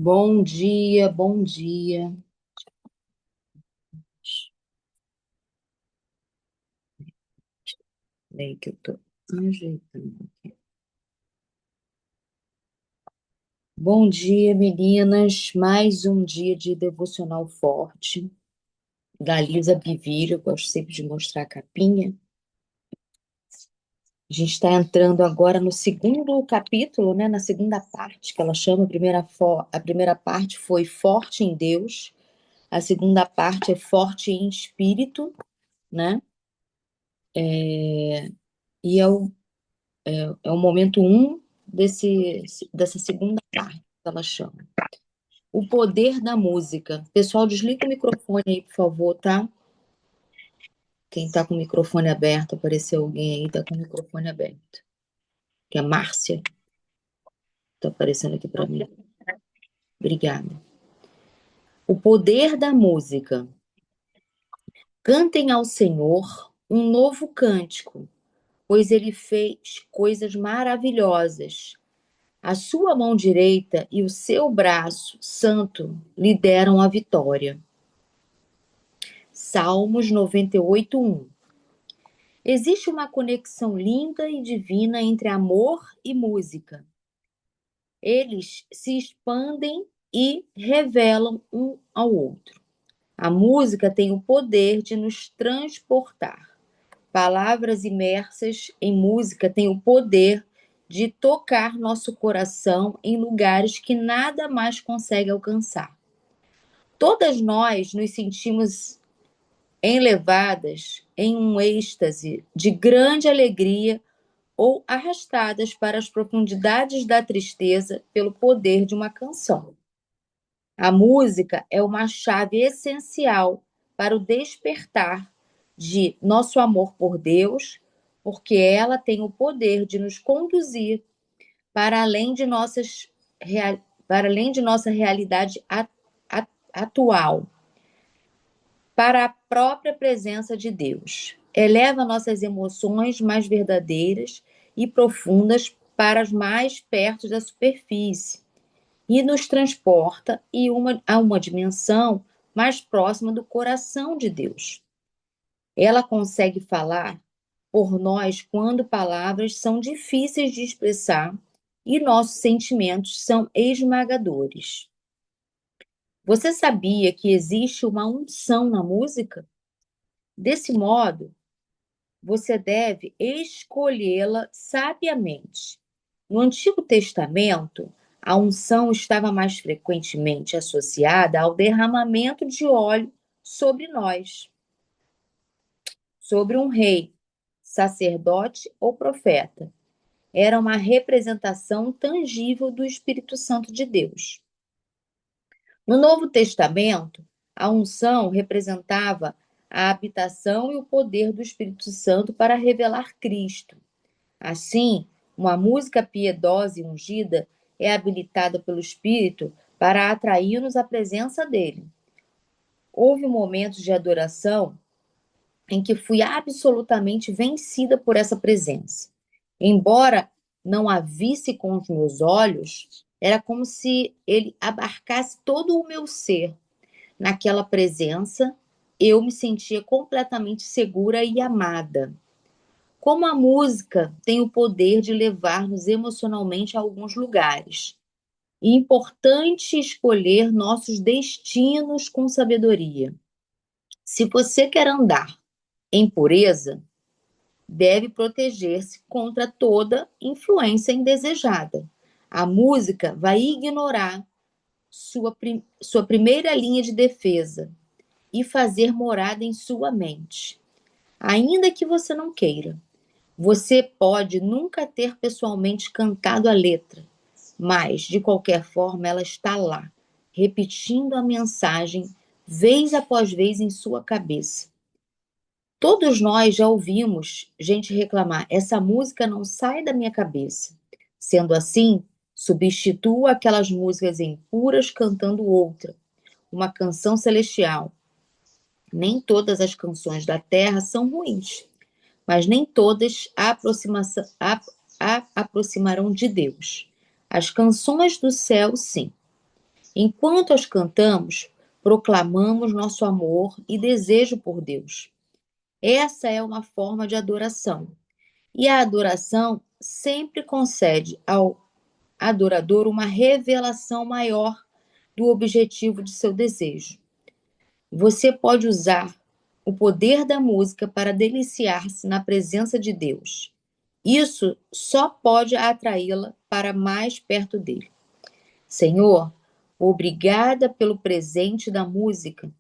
Bom dia, bom dia. Peraí que eu tô ajeitando. Bom dia, meninas. Mais um dia de devocional forte da Lisa Bivira. Eu gosto sempre de mostrar a capinha. A gente está entrando agora no segundo capítulo, né? Na segunda parte, que ela chama. A primeira parte foi Forte em Deus. A segunda parte é Forte em Espírito, né? E é o momento um dessa segunda parte, que ela chama. O poder da música. Pessoal, desliga o microfone aí, por favor, tá? Quem tá com o microfone aberto, apareceu alguém aí, tá com o microfone aberto. Que é a Márcia, tá aparecendo aqui para mim. Obrigada. O poder da música. Cantem ao Senhor um novo cântico, pois ele fez coisas maravilhosas. A sua mão direita e o seu braço santo lhe deram a vitória. Salmos 98, 1. Existe uma conexão linda e divina entre amor e música. Eles se expandem e revelam um ao outro. A música tem o poder de nos transportar. Palavras imersas em música têm o poder de tocar nosso coração em lugares que nada mais consegue alcançar. Todas nós nos sentimos enlevadas em um êxtase de grande alegria ou arrastadas para as profundidades da tristeza pelo poder de uma canção. A música é uma chave essencial para o despertar de nosso amor por Deus, porque ela tem o poder de nos conduzir para além de para além de nossa realidade atual, para a própria presença de Deus. Eleva nossas emoções mais verdadeiras e profundas para as mais perto da superfície e nos transporta a uma dimensão mais próxima do coração de Deus. Ela consegue falar por nós quando palavras são difíceis de expressar e nossos sentimentos são esmagadores. Você sabia que existe uma unção na música? Desse modo, você deve escolhê-la sabiamente. No Antigo Testamento, a unção estava mais frequentemente associada ao derramamento de óleo sobre nós, sobre um rei, sacerdote ou profeta. Era uma representação tangível do Espírito Santo de Deus. No Novo Testamento, a unção representava a habitação e o poder do Espírito Santo para revelar Cristo. Assim, uma música piedosa e ungida é habilitada pelo Espírito para atrair-nos à presença dele. Houve momentos de adoração em que fui absolutamente vencida por essa presença. Embora não a visse com os meus olhos, era como se ele abarcasse todo o meu ser. Naquela presença, eu me sentia completamente segura e amada. Como a música tem o poder de levar-nos emocionalmente a alguns lugares. É importante escolher nossos destinos com sabedoria. Se você quer andar em pureza, deve proteger-se contra toda influência indesejada. A música vai ignorar sua primeira linha de defesa e fazer morada em sua mente, ainda que você não queira. Você pode nunca ter pessoalmente cantado a letra, mas, de qualquer forma, ela está lá, repetindo a mensagem vez após vez em sua cabeça. Todos nós já ouvimos gente reclamar: essa música não sai da minha cabeça. Sendo assim, substitua aquelas músicas impuras cantando outra, uma canção celestial. Nem todas as canções da terra são ruins, mas nem todas a aproximarão de Deus. As canções do céu, sim. Enquanto as cantamos, proclamamos nosso amor e desejo por Deus. Essa é uma forma de adoração. E a adoração sempre concede ao adorador uma revelação maior do objetivo de seu desejo. Você pode usar o poder da música para deliciar-se na presença de Deus. Isso só pode atraí-la para mais perto dele. Senhor, obrigada pelo presente da música.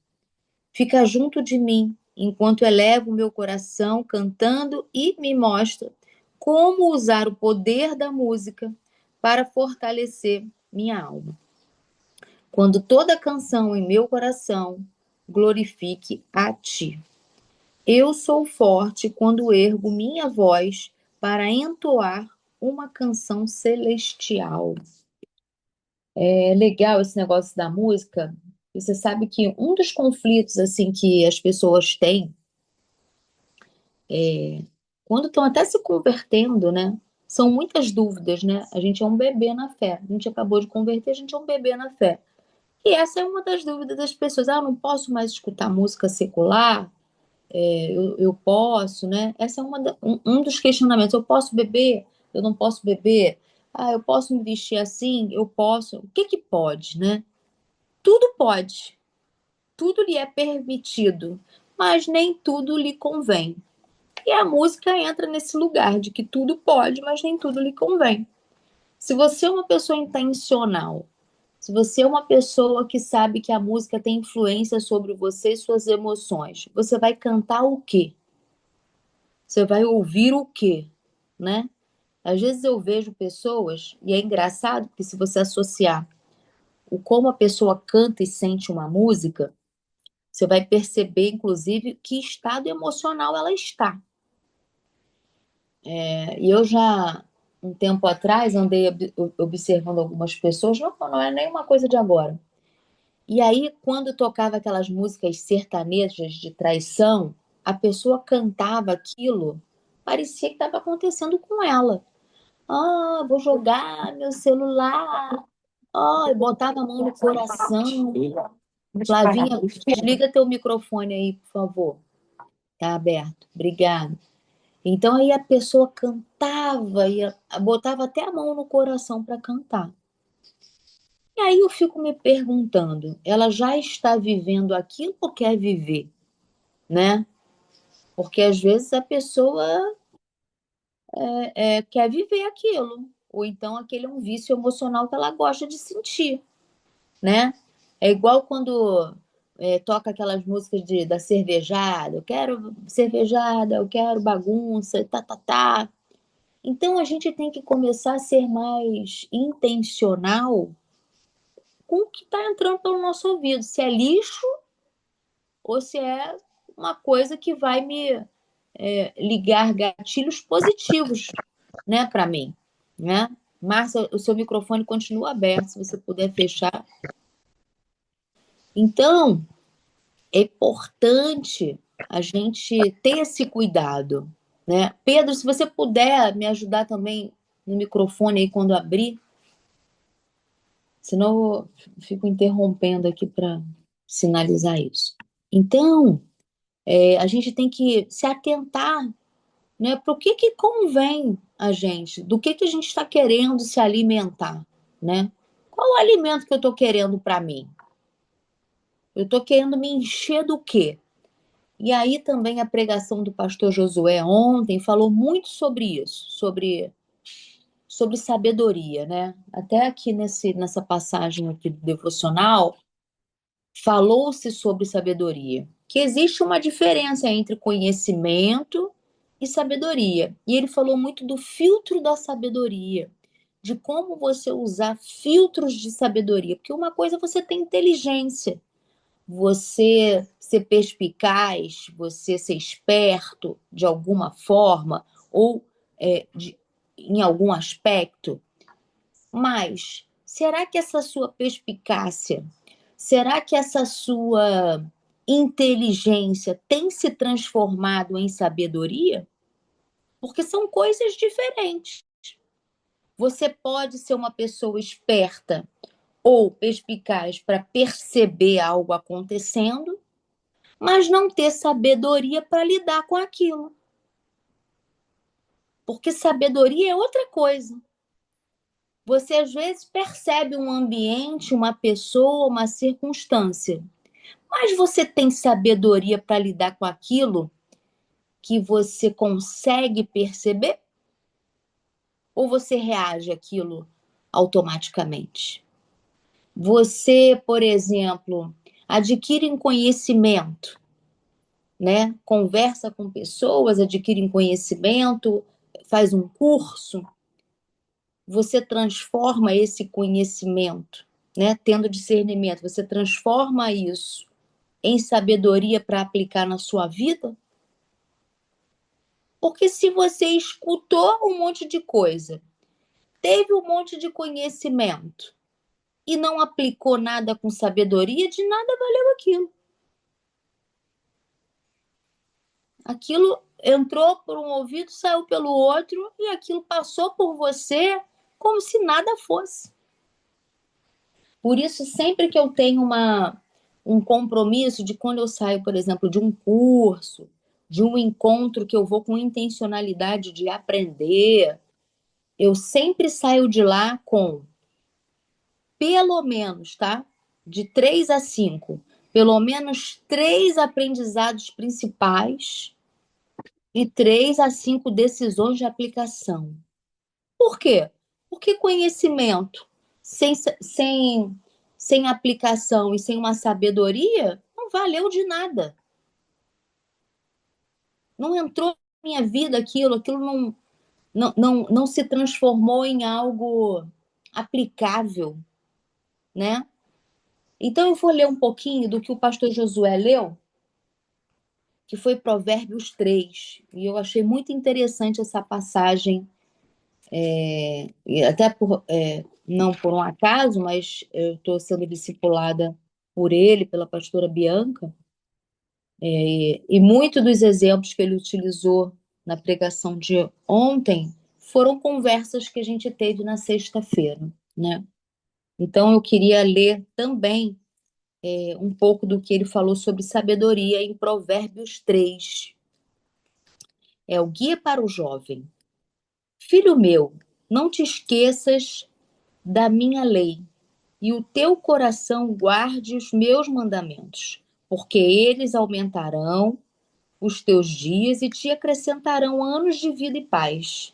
Fica junto de mim enquanto elevo meu coração cantando e me mostra como usar o poder da música para fortalecer minha alma. Quando toda canção em meu coração glorifique a ti. Eu sou forte quando ergo minha voz para entoar uma canção celestial. É legal esse negócio da música. Você sabe que um dos conflitos assim que as pessoas têm quando estão até se convertendo, né? São muitas dúvidas, né? A gente é um bebê na fé. A gente acabou de converter, a gente é um bebê na fé. E essa é uma das dúvidas das pessoas. Ah, eu não posso mais escutar música secular? Eu posso, né? Essa é um dos questionamentos. Eu posso beber? Eu não posso beber? Ah, eu posso me vestir assim? Eu posso. O que que pode, né? Tudo pode. Tudo lhe é permitido, mas nem tudo lhe convém. E a música entra nesse lugar de que tudo pode, mas nem tudo lhe convém. Se você é uma pessoa intencional, se você é uma pessoa que sabe que a música tem influência sobre você e suas emoções, você vai cantar o quê? Você vai ouvir o quê, né? Às vezes eu vejo pessoas, e é engraçado porque se você associar o como a pessoa canta e sente uma música, você vai perceber, inclusive, que estado emocional ela está. E eu já, um tempo atrás, andei observando algumas pessoas, não é nenhuma coisa de agora. E aí, quando tocava aquelas músicas sertanejas de traição, a pessoa cantava aquilo, parecia que estava acontecendo com ela. Ah, vou jogar meu celular. Ah, e botava a mão no coração. Flavinha, desliga teu microfone aí, por favor. Tá aberto. Obrigada. Então aí a pessoa cantava, botava até a mão no coração para cantar. E aí eu fico me perguntando, ela já está vivendo aquilo ou quer viver, né? Porque às vezes a pessoa quer viver aquilo, ou então aquele é um vício emocional que ela gosta de sentir, né? É igual quando toca aquelas músicas da cervejada, eu quero cervejada, eu quero bagunça, tá, tá, tá. Então a gente tem que começar a ser mais intencional com o que está entrando pelo nosso ouvido, se é lixo ou se é uma coisa que vai me ligar gatilhos positivos, né, para mim, né? Márcia, o seu microfone continua aberto, se você puder fechar. Então, é importante a gente ter esse cuidado, né? Pedro, se você puder me ajudar também no microfone aí quando abrir, senão eu fico interrompendo aqui para sinalizar isso. Então, a gente tem que se atentar, né, para o que convém a gente, do que a gente está querendo se alimentar, né? Qual o alimento que eu estou querendo para mim? Eu estou querendo me encher do quê? E aí também a pregação do pastor Josué ontem falou muito sobre isso, sobre sabedoria, né? Até aqui nessa passagem aqui do devocional, falou-se sobre sabedoria, que existe uma diferença entre conhecimento e sabedoria. E ele falou muito do filtro da sabedoria, de como você usar filtros de sabedoria, porque uma coisa é você ter inteligência, você ser perspicaz, você ser esperto de alguma forma ou em algum aspecto, mas será que essa sua perspicácia, será que essa sua inteligência tem se transformado em sabedoria? Porque são coisas diferentes. Você pode ser uma pessoa esperta ou perspicaz para perceber algo acontecendo, mas não ter sabedoria para lidar com aquilo. Porque sabedoria é outra coisa. Você às vezes percebe um ambiente, uma pessoa, uma circunstância, mas você tem sabedoria para lidar com aquilo que você consegue perceber? Ou você reage àquilo automaticamente? Você, por exemplo, adquire um conhecimento, né? Conversa com pessoas, adquire um conhecimento, faz um curso, você transforma esse conhecimento, né? Tendo discernimento, você transforma isso em sabedoria para aplicar na sua vida? Porque se você escutou um monte de coisa, teve um monte de conhecimento e não aplicou nada com sabedoria, de nada valeu aquilo. Aquilo entrou por um ouvido, saiu pelo outro e aquilo passou por você como se nada fosse. Por isso, sempre que eu tenho um compromisso de quando eu saio, por exemplo, de um curso, de um encontro que eu vou com intencionalidade de aprender, eu sempre saio de lá com, pelo menos, tá? De 3 a 5, pelo menos 3 aprendizados principais e 3 a 5 decisões de aplicação. Por quê? Porque conhecimento sem aplicação e sem uma sabedoria não valeu de nada. Não entrou na minha vida aquilo não se transformou em algo aplicável, né? Então eu vou ler um pouquinho do que o pastor Josué leu, que foi Provérbios 3, e eu achei muito interessante essa passagem, e até não por um acaso, mas eu estou sendo discipulada por ele, pela pastora Bianca, e muitos dos exemplos que ele utilizou na pregação de ontem foram conversas que a gente teve na sexta-feira, né? Então eu queria ler também um pouco do que ele falou sobre sabedoria em Provérbios 3. É o guia para o jovem. Filho meu, não te esqueças da minha lei, e o teu coração guarde os meus mandamentos, porque eles aumentarão os teus dias e te acrescentarão anos de vida e paz.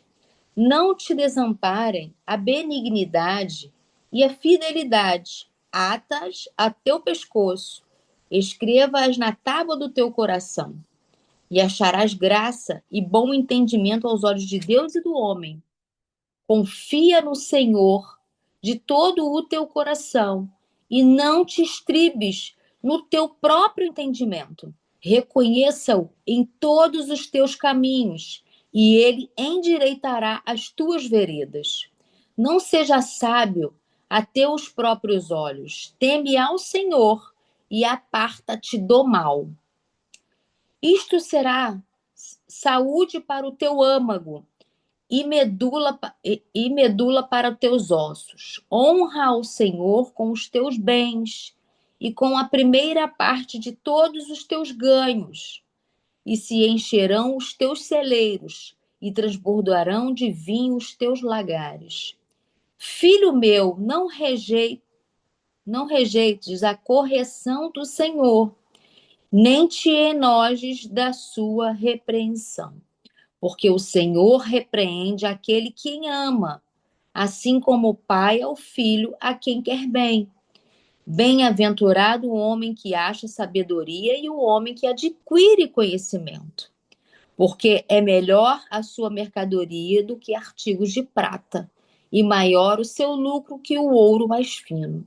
Não te desamparem a benignidade e a fidelidade, atas a teu pescoço, escreva-as na tábua do teu coração, e acharás graça e bom entendimento aos olhos de Deus e do homem. Confia no Senhor de todo o teu coração e não te estribes no teu próprio entendimento. Reconheça-o em todos os teus caminhos e ele endireitará as tuas veredas. Não seja sábio a teus próprios olhos. Teme ao Senhor e aparta-te do mal. Isto será saúde para o teu âmago e medula para os teus ossos. Honra ao Senhor com os teus bens e com a primeira parte de todos os teus ganhos, e se encherão os teus celeiros e transbordarão de vinho os teus lagares. Filho meu, não rejeites a correção do Senhor, nem te enojes da sua repreensão. Porque o Senhor repreende aquele que ama, assim como o pai ao filho a quem quer bem. Bem-aventurado o homem que acha sabedoria e o homem que adquire conhecimento, porque é melhor a sua mercadoria do que artigos de prata, e maior o seu lucro que o ouro mais fino.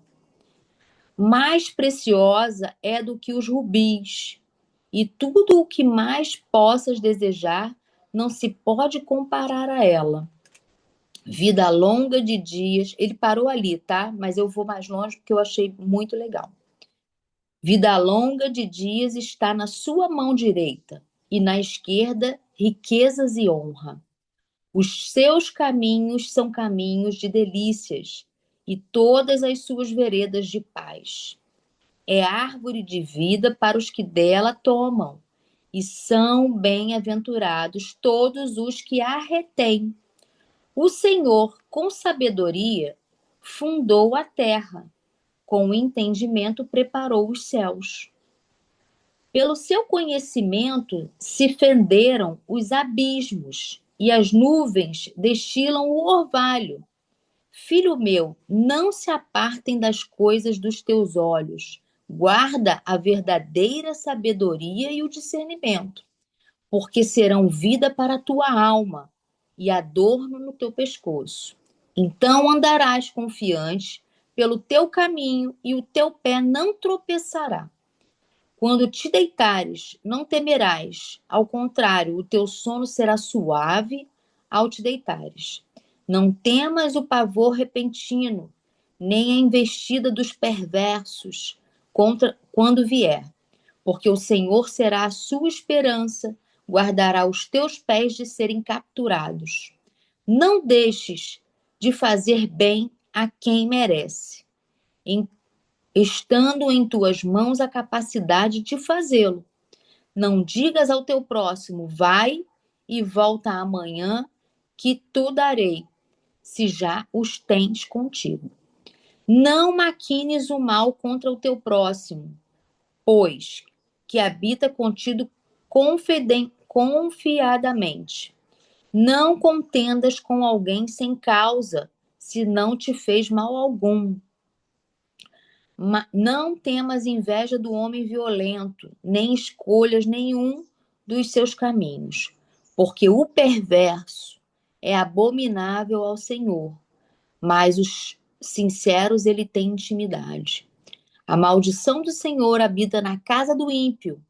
Mais preciosa é do que os rubis, e tudo o que mais possas desejar não se pode comparar a ela. Vida longa de dias. Ele parou ali, tá? Mas eu vou mais longe porque eu achei muito legal. Vida longa de dias está na sua mão direita, e na esquerda, riquezas e honra. Os seus caminhos são caminhos de delícias, e todas as suas veredas de paz. É árvore de vida para os que dela tomam, e são bem-aventurados todos os que a retêm. O Senhor, com sabedoria, fundou a terra, com entendimento preparou os céus. Pelo seu conhecimento se fenderam os abismos, e as nuvens destilam o orvalho. Filho meu, não se apartem das coisas dos teus olhos. Guarda a verdadeira sabedoria e o discernimento, porque serão vida para a tua alma e adorno no teu pescoço. Então andarás confiante pelo teu caminho e o teu pé não tropeçará. Quando te deitares, não temerás. Ao contrário, o teu sono será suave ao te deitares. Não temas o pavor repentino, nem a investida dos perversos quando vier, porque o Senhor será a sua esperança, guardará os teus pés de serem capturados. Não deixes de fazer bem a quem merece, estando em tuas mãos a capacidade de fazê-lo. Não digas ao teu próximo, vai e volta amanhã, que tu darei, se já os tens contigo. Não maquines o mal contra o teu próximo, pois que habita contigo confiadamente. Não contendas com alguém sem causa, se não te fez mal algum. Não temas inveja do homem violento, nem escolhas nenhum dos seus caminhos, porque o perverso é abominável ao Senhor, mas os sinceros ele tem intimidade. A maldição do Senhor habita na casa do ímpio,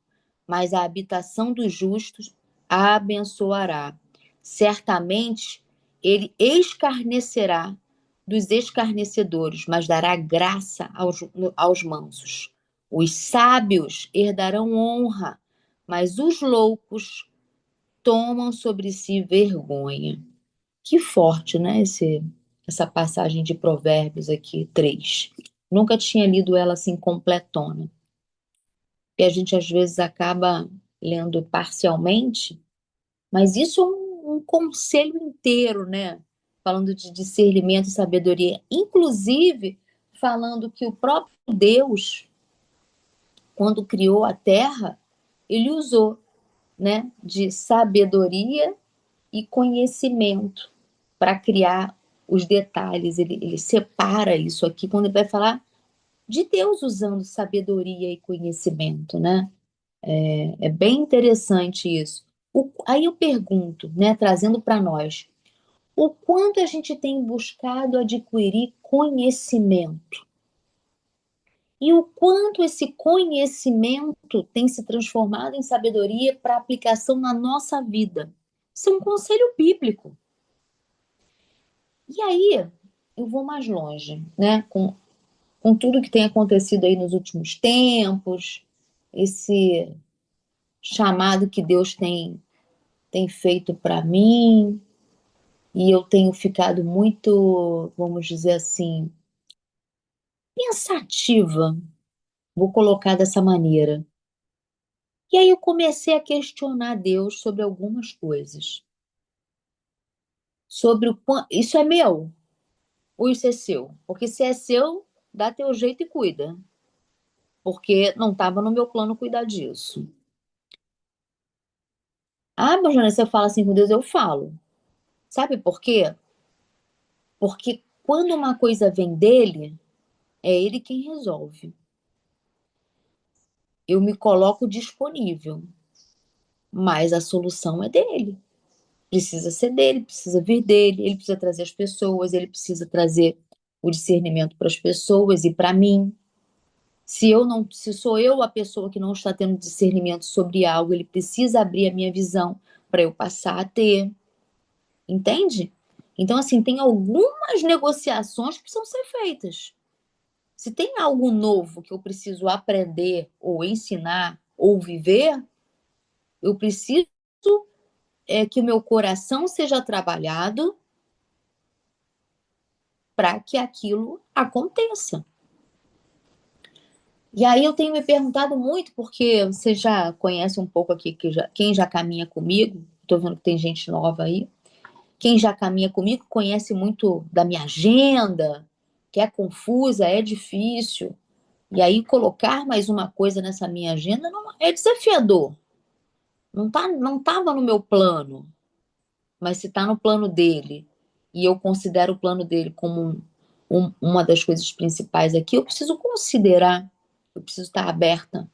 mas a habitação dos justos a abençoará. Certamente ele escarnecerá dos escarnecedores, mas dará graça aos mansos. Os sábios herdarão honra, mas os loucos tomam sobre si vergonha. Que forte, né? Essa passagem de Provérbios aqui, 3. Nunca tinha lido ela assim completona. E a gente às vezes acaba lendo parcialmente, mas isso é um conselho inteiro, né? Falando de discernimento e sabedoria, inclusive falando que o próprio Deus, quando criou a terra, ele usou, né, de sabedoria e conhecimento para criar os detalhes. Ele separa isso aqui quando ele vai falar de Deus usando sabedoria e conhecimento, né? É bem interessante isso. Aí eu pergunto, né, trazendo para nós, o quanto a gente tem buscado adquirir conhecimento e o quanto esse conhecimento tem se transformado em sabedoria para aplicação na nossa vida. Isso é um conselho bíblico. E aí eu vou mais longe, né, com tudo que tem acontecido aí nos últimos tempos, esse chamado que Deus tem feito para mim, e eu tenho ficado muito, vamos dizer assim, pensativa, vou colocar dessa maneira. E aí eu comecei a questionar Deus sobre algumas coisas. Sobre o quanto isso é meu ou isso é seu? Porque se é seu, dá teu jeito e cuida. Porque não estava no meu plano cuidar disso. Ah, mas Jana, você fala assim com Deus, eu falo. Sabe por quê? Porque quando uma coisa vem dele, é ele quem resolve. Eu me coloco disponível, mas a solução é dele. Precisa ser dele, precisa vir dele, ele precisa trazer as pessoas, ele precisa trazer o discernimento para as pessoas e para mim. Se sou eu a pessoa que não está tendo discernimento sobre algo, ele precisa abrir a minha visão para eu passar a ter. Entende? Então, assim, tem algumas negociações que precisam ser feitas. Se tem algo novo que eu preciso aprender, ou ensinar, ou viver, eu preciso que o meu coração seja trabalhado para que aquilo aconteça. E aí eu tenho me perguntado muito, porque você já conhece um pouco aqui, quem já caminha comigo, estou vendo que tem gente nova aí, quem já caminha comigo conhece muito da minha agenda, que é confusa, é difícil. E aí colocar mais uma coisa nessa minha agenda não, é desafiador. Não estava no meu plano, mas se está no plano dele, e eu considero o plano dele como uma das coisas principais aqui, eu preciso considerar, eu preciso estar aberta.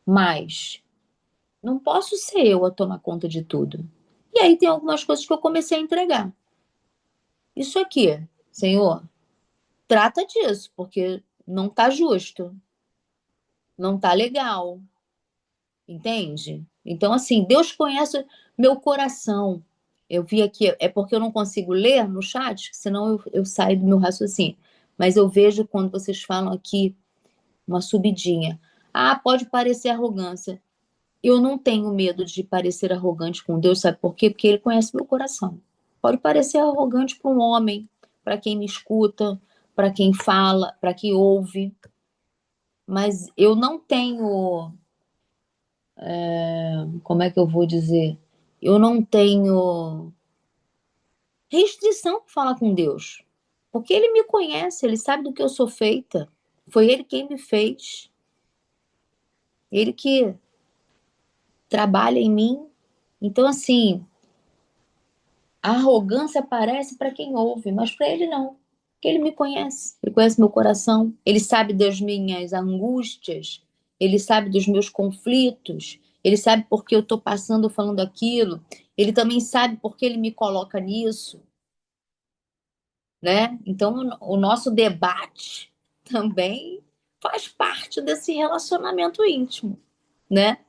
Mas não posso ser eu a tomar conta de tudo. E aí tem algumas coisas que eu comecei a entregar. Isso aqui, Senhor, trata disso, porque não tá justo, não tá legal, entende? Então, assim, Deus conhece meu coração. Eu vi aqui, é porque eu não consigo ler no chat, senão eu saio do meu raciocínio. Mas eu vejo quando vocês falam aqui uma subidinha. Ah, pode parecer arrogância. Eu não tenho medo de parecer arrogante com Deus, sabe por quê? Porque Ele conhece meu coração. Pode parecer arrogante para um homem, para quem me escuta, para quem fala, para quem ouve, mas eu não tenho, como é que eu vou dizer? Eu não tenho restrição para falar com Deus, porque Ele me conhece, Ele sabe do que eu sou feita. Foi Ele quem me fez, Ele que trabalha em mim. Então, assim, a arrogância aparece para quem ouve, mas para ele não. Porque ele me conhece, ele conhece meu coração, ele sabe das minhas angústias, ele sabe dos meus conflitos, ele sabe por que eu estou passando falando aquilo, ele também sabe por que ele me coloca nisso, né? Então, o nosso debate também faz parte desse relacionamento íntimo, né?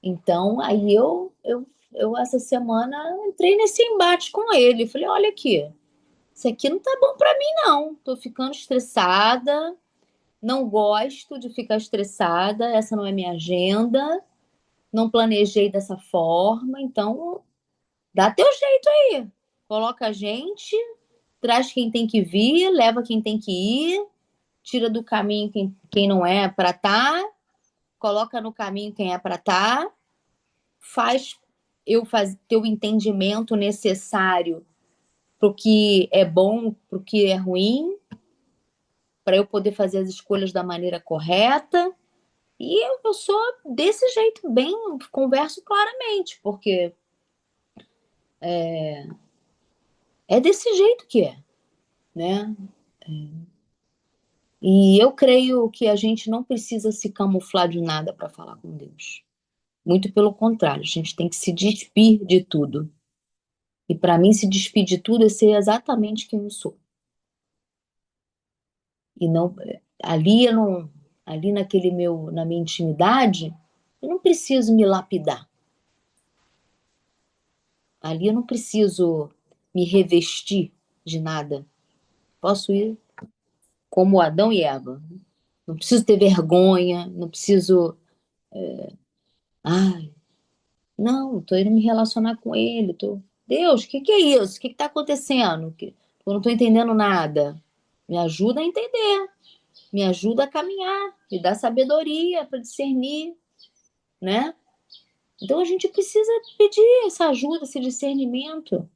Então, aí eu essa semana entrei nesse embate com ele. Falei, olha aqui, isso aqui não tá bom pra mim, não. Tô ficando estressada, não gosto de ficar estressada, essa não é minha agenda, não planejei dessa forma, então dá teu jeito aí. Coloca a gente, traz quem tem que vir, leva quem tem que ir, tira do caminho quem não é pra tá, coloca no caminho quem é pra tá, faz ter o entendimento necessário pro que é bom, pro que é ruim, para eu poder fazer as escolhas da maneira correta. E eu sou desse jeito, bem, converso claramente, porque é desse jeito que é, né? E eu creio que a gente não precisa se camuflar de nada para falar com Deus. Muito pelo contrário, a gente tem que se despir de tudo. E para mim, se despir de tudo é ser exatamente quem eu sou. E não ali eu não, ali na minha intimidade, eu não preciso me lapidar. Ali eu não preciso me revestir de nada. Posso ir como Adão e Eva. Não preciso ter vergonha, não preciso. Ai, não, estou indo me relacionar com ele. Deus, o que é isso? O que está acontecendo? Eu não estou entendendo nada. Me ajuda a entender, me ajuda a caminhar, me dá sabedoria para discernir, né? Então a gente precisa pedir essa ajuda, esse discernimento.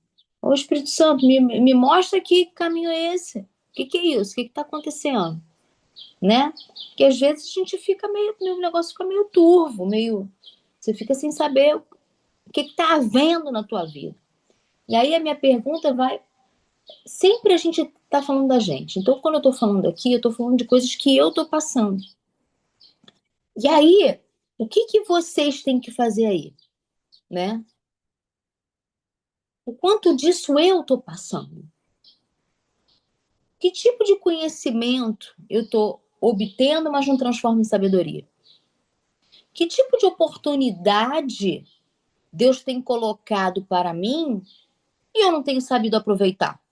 Ô Espírito Santo, me mostra que caminho é esse. O que é isso? O que está acontecendo? Né? Porque às vezes a gente fica o negócio fica meio turvo, meio. Você fica sem saber o que está havendo na tua vida. E aí a minha pergunta vai. Sempre a gente está falando da gente. Então, quando eu estou falando aqui, eu estou falando de coisas que eu estou passando. E aí, o que vocês têm que fazer aí? Né? O quanto disso eu estou passando? Que tipo de conhecimento eu estou obtendo, mas não transformo em sabedoria? Que tipo de oportunidade Deus tem colocado para mim e eu não tenho sabido aproveitar?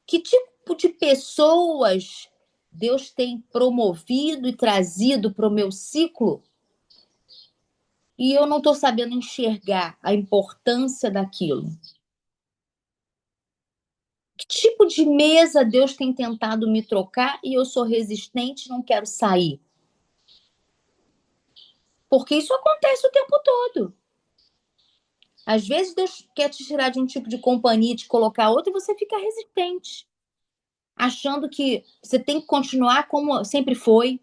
Que tipo de pessoas Deus tem promovido e trazido para o meu ciclo e eu não estou sabendo enxergar a importância daquilo? Que tipo de mesa Deus tem tentado me trocar e eu sou resistente, não quero sair? Porque isso acontece o tempo todo. Às vezes Deus quer te tirar de um tipo de companhia e te colocar outra e você fica resistente, achando que você tem que continuar como sempre foi.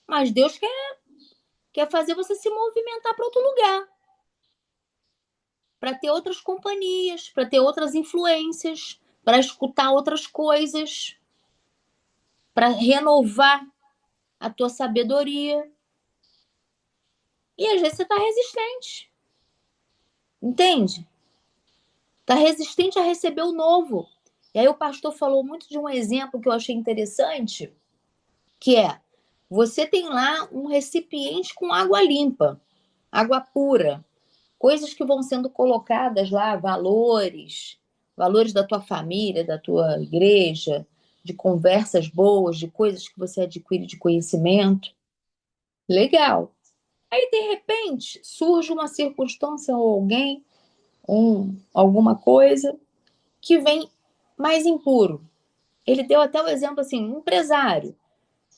Mas Deus quer fazer você se movimentar para outro lugar, para ter outras companhias, para ter outras influências, para escutar outras coisas, para renovar a tua sabedoria. E às vezes você está resistente, entende? Está resistente a receber o novo. E aí o pastor falou muito de um exemplo que eu achei interessante, que é, você tem lá um recipiente com água limpa, água pura, coisas que vão sendo colocadas lá, valores da tua família, da tua igreja, de conversas boas, de coisas que você adquire de conhecimento. Legal. Aí, de repente, surge uma circunstância ou alguém, alguma coisa, que vem mais impuro. Ele deu até o exemplo assim, um empresário,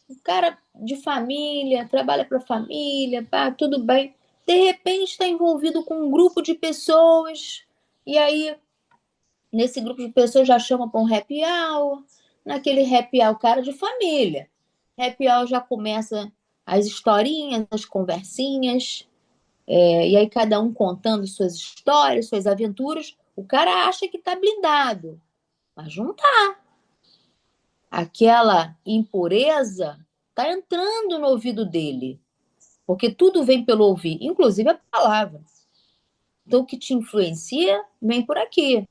um cara de família, trabalha para a família, pá, tudo bem. De repente está envolvido com um grupo de pessoas, e aí nesse grupo de pessoas já chama para um happy hour, naquele happy hour, cara de família. Happy hour já começa as historinhas, as conversinhas, e aí cada um contando suas histórias, suas aventuras. O cara acha que está blindado, mas não tá. Aquela impureza está entrando no ouvido dele, porque tudo vem pelo ouvir, inclusive a palavra. Então, o que te influencia vem por aqui.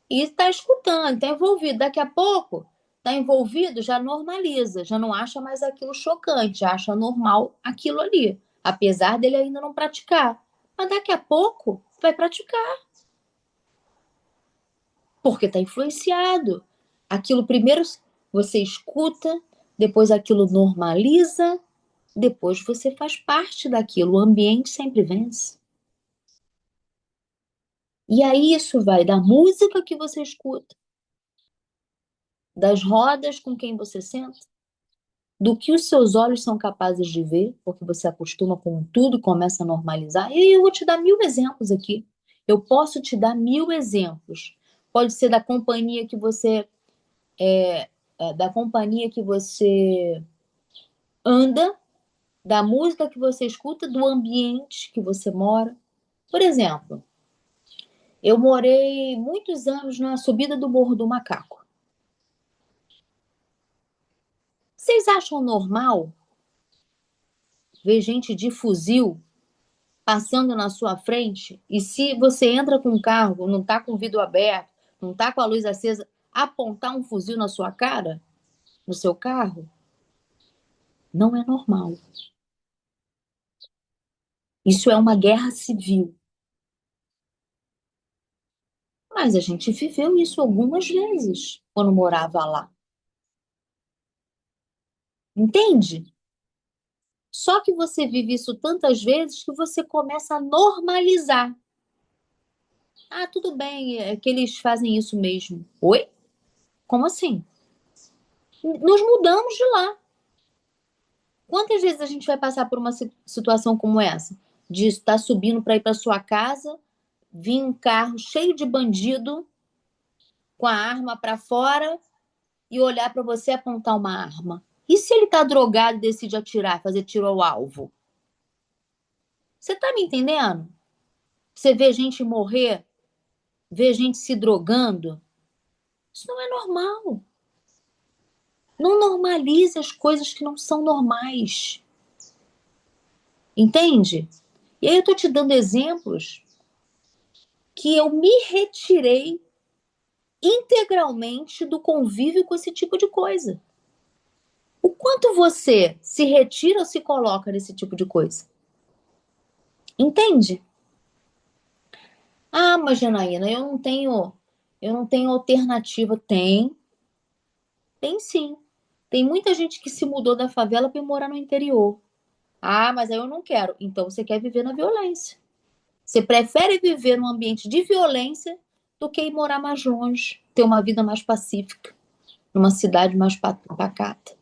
E está escutando, está envolvido. Daqui a pouco, está envolvido, já normaliza, já não acha mais aquilo chocante, acha normal aquilo ali, apesar dele ainda não praticar. Mas daqui a pouco vai praticar, porque está influenciado. Aquilo primeiro você escuta, depois aquilo normaliza, depois você faz parte daquilo. O ambiente sempre vence. E aí isso vai da música que você escuta, das rodas com quem você senta, do que os seus olhos são capazes de ver, porque você acostuma com tudo e começa a normalizar. E eu vou te dar 1000 exemplos aqui. Eu posso te dar 1000 exemplos. Pode ser da companhia que você da companhia que você anda, da música que você escuta, do ambiente que você mora. Por exemplo, eu morei muitos anos na subida do Morro do Macaco. Vocês acham normal ver gente de fuzil passando na sua frente? E se você entra com um carro, não está com o vidro aberto, não está com a luz acesa, apontar um fuzil na sua cara, no seu carro? Não é normal. Isso é uma guerra civil. Mas a gente viveu isso algumas vezes quando morava lá. Entende? Só que você vive isso tantas vezes que você começa a normalizar. Ah, tudo bem, é que eles fazem isso mesmo. Oi? Como assim? Nos mudamos de lá. Quantas vezes a gente vai passar por uma situação como essa? De estar subindo para ir para sua casa, vir um carro cheio de bandido, com a arma para fora, e olhar para você e apontar uma arma. E se ele está drogado e decide atirar, fazer tiro ao alvo? Você está me entendendo? Você vê gente morrer, vê gente se drogando. Isso não é normal. Não normalize as coisas que não são normais. Entende? E aí eu estou te dando exemplos que eu me retirei integralmente do convívio com esse tipo de coisa. O quanto você se retira ou se coloca nesse tipo de coisa? Entende? Ah, mas Janaína, eu não tenho alternativa. Tem sim. Tem muita gente que se mudou da favela para morar no interior. Ah, mas aí eu não quero. Então você quer viver na violência. Você prefere viver num ambiente de violência do que ir morar mais longe, ter uma vida mais pacífica, numa cidade mais pacata.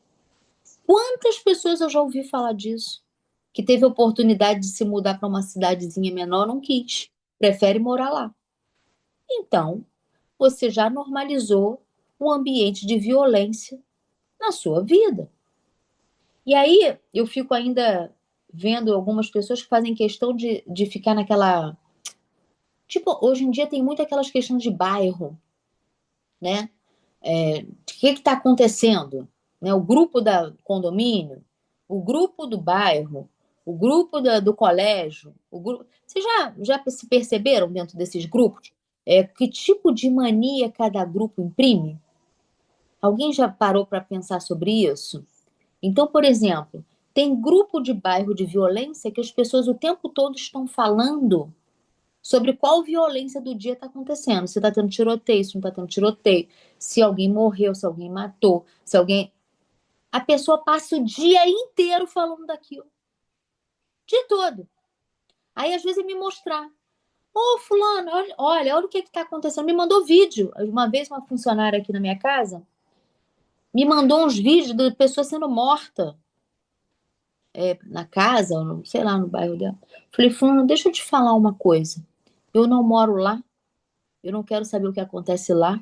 Quantas pessoas eu já ouvi falar disso? Que teve a oportunidade de se mudar para uma cidadezinha menor, não quis. Prefere morar lá. Então, você já normalizou um ambiente de violência na sua vida. E aí, eu fico ainda vendo algumas pessoas que fazem questão de ficar naquela. Tipo, hoje em dia tem muito aquelas questões de bairro, né? O que está acontecendo? Né? O grupo da condomínio, o grupo do bairro, o grupo do colégio, o grupo. Vocês já se perceberam dentro desses grupos? Que tipo de mania cada grupo imprime? Alguém já parou para pensar sobre isso? Então, por exemplo, tem grupo de bairro de violência que as pessoas o tempo todo estão falando sobre qual violência do dia está acontecendo. Se está tendo tiroteio, se não está tendo tiroteio, se alguém morreu, se alguém matou, se alguém. A pessoa passa o dia inteiro falando daquilo. De todo. Aí, às vezes, me mostrar. Ô, fulano, olha o que está acontecendo. Me mandou vídeo. Uma vez, uma funcionária aqui na minha casa me mandou uns vídeos de pessoa sendo morta na casa, ou sei lá, no bairro dela. Falei, fulano, deixa eu te falar uma coisa. Eu não moro lá, eu não quero saber o que acontece lá.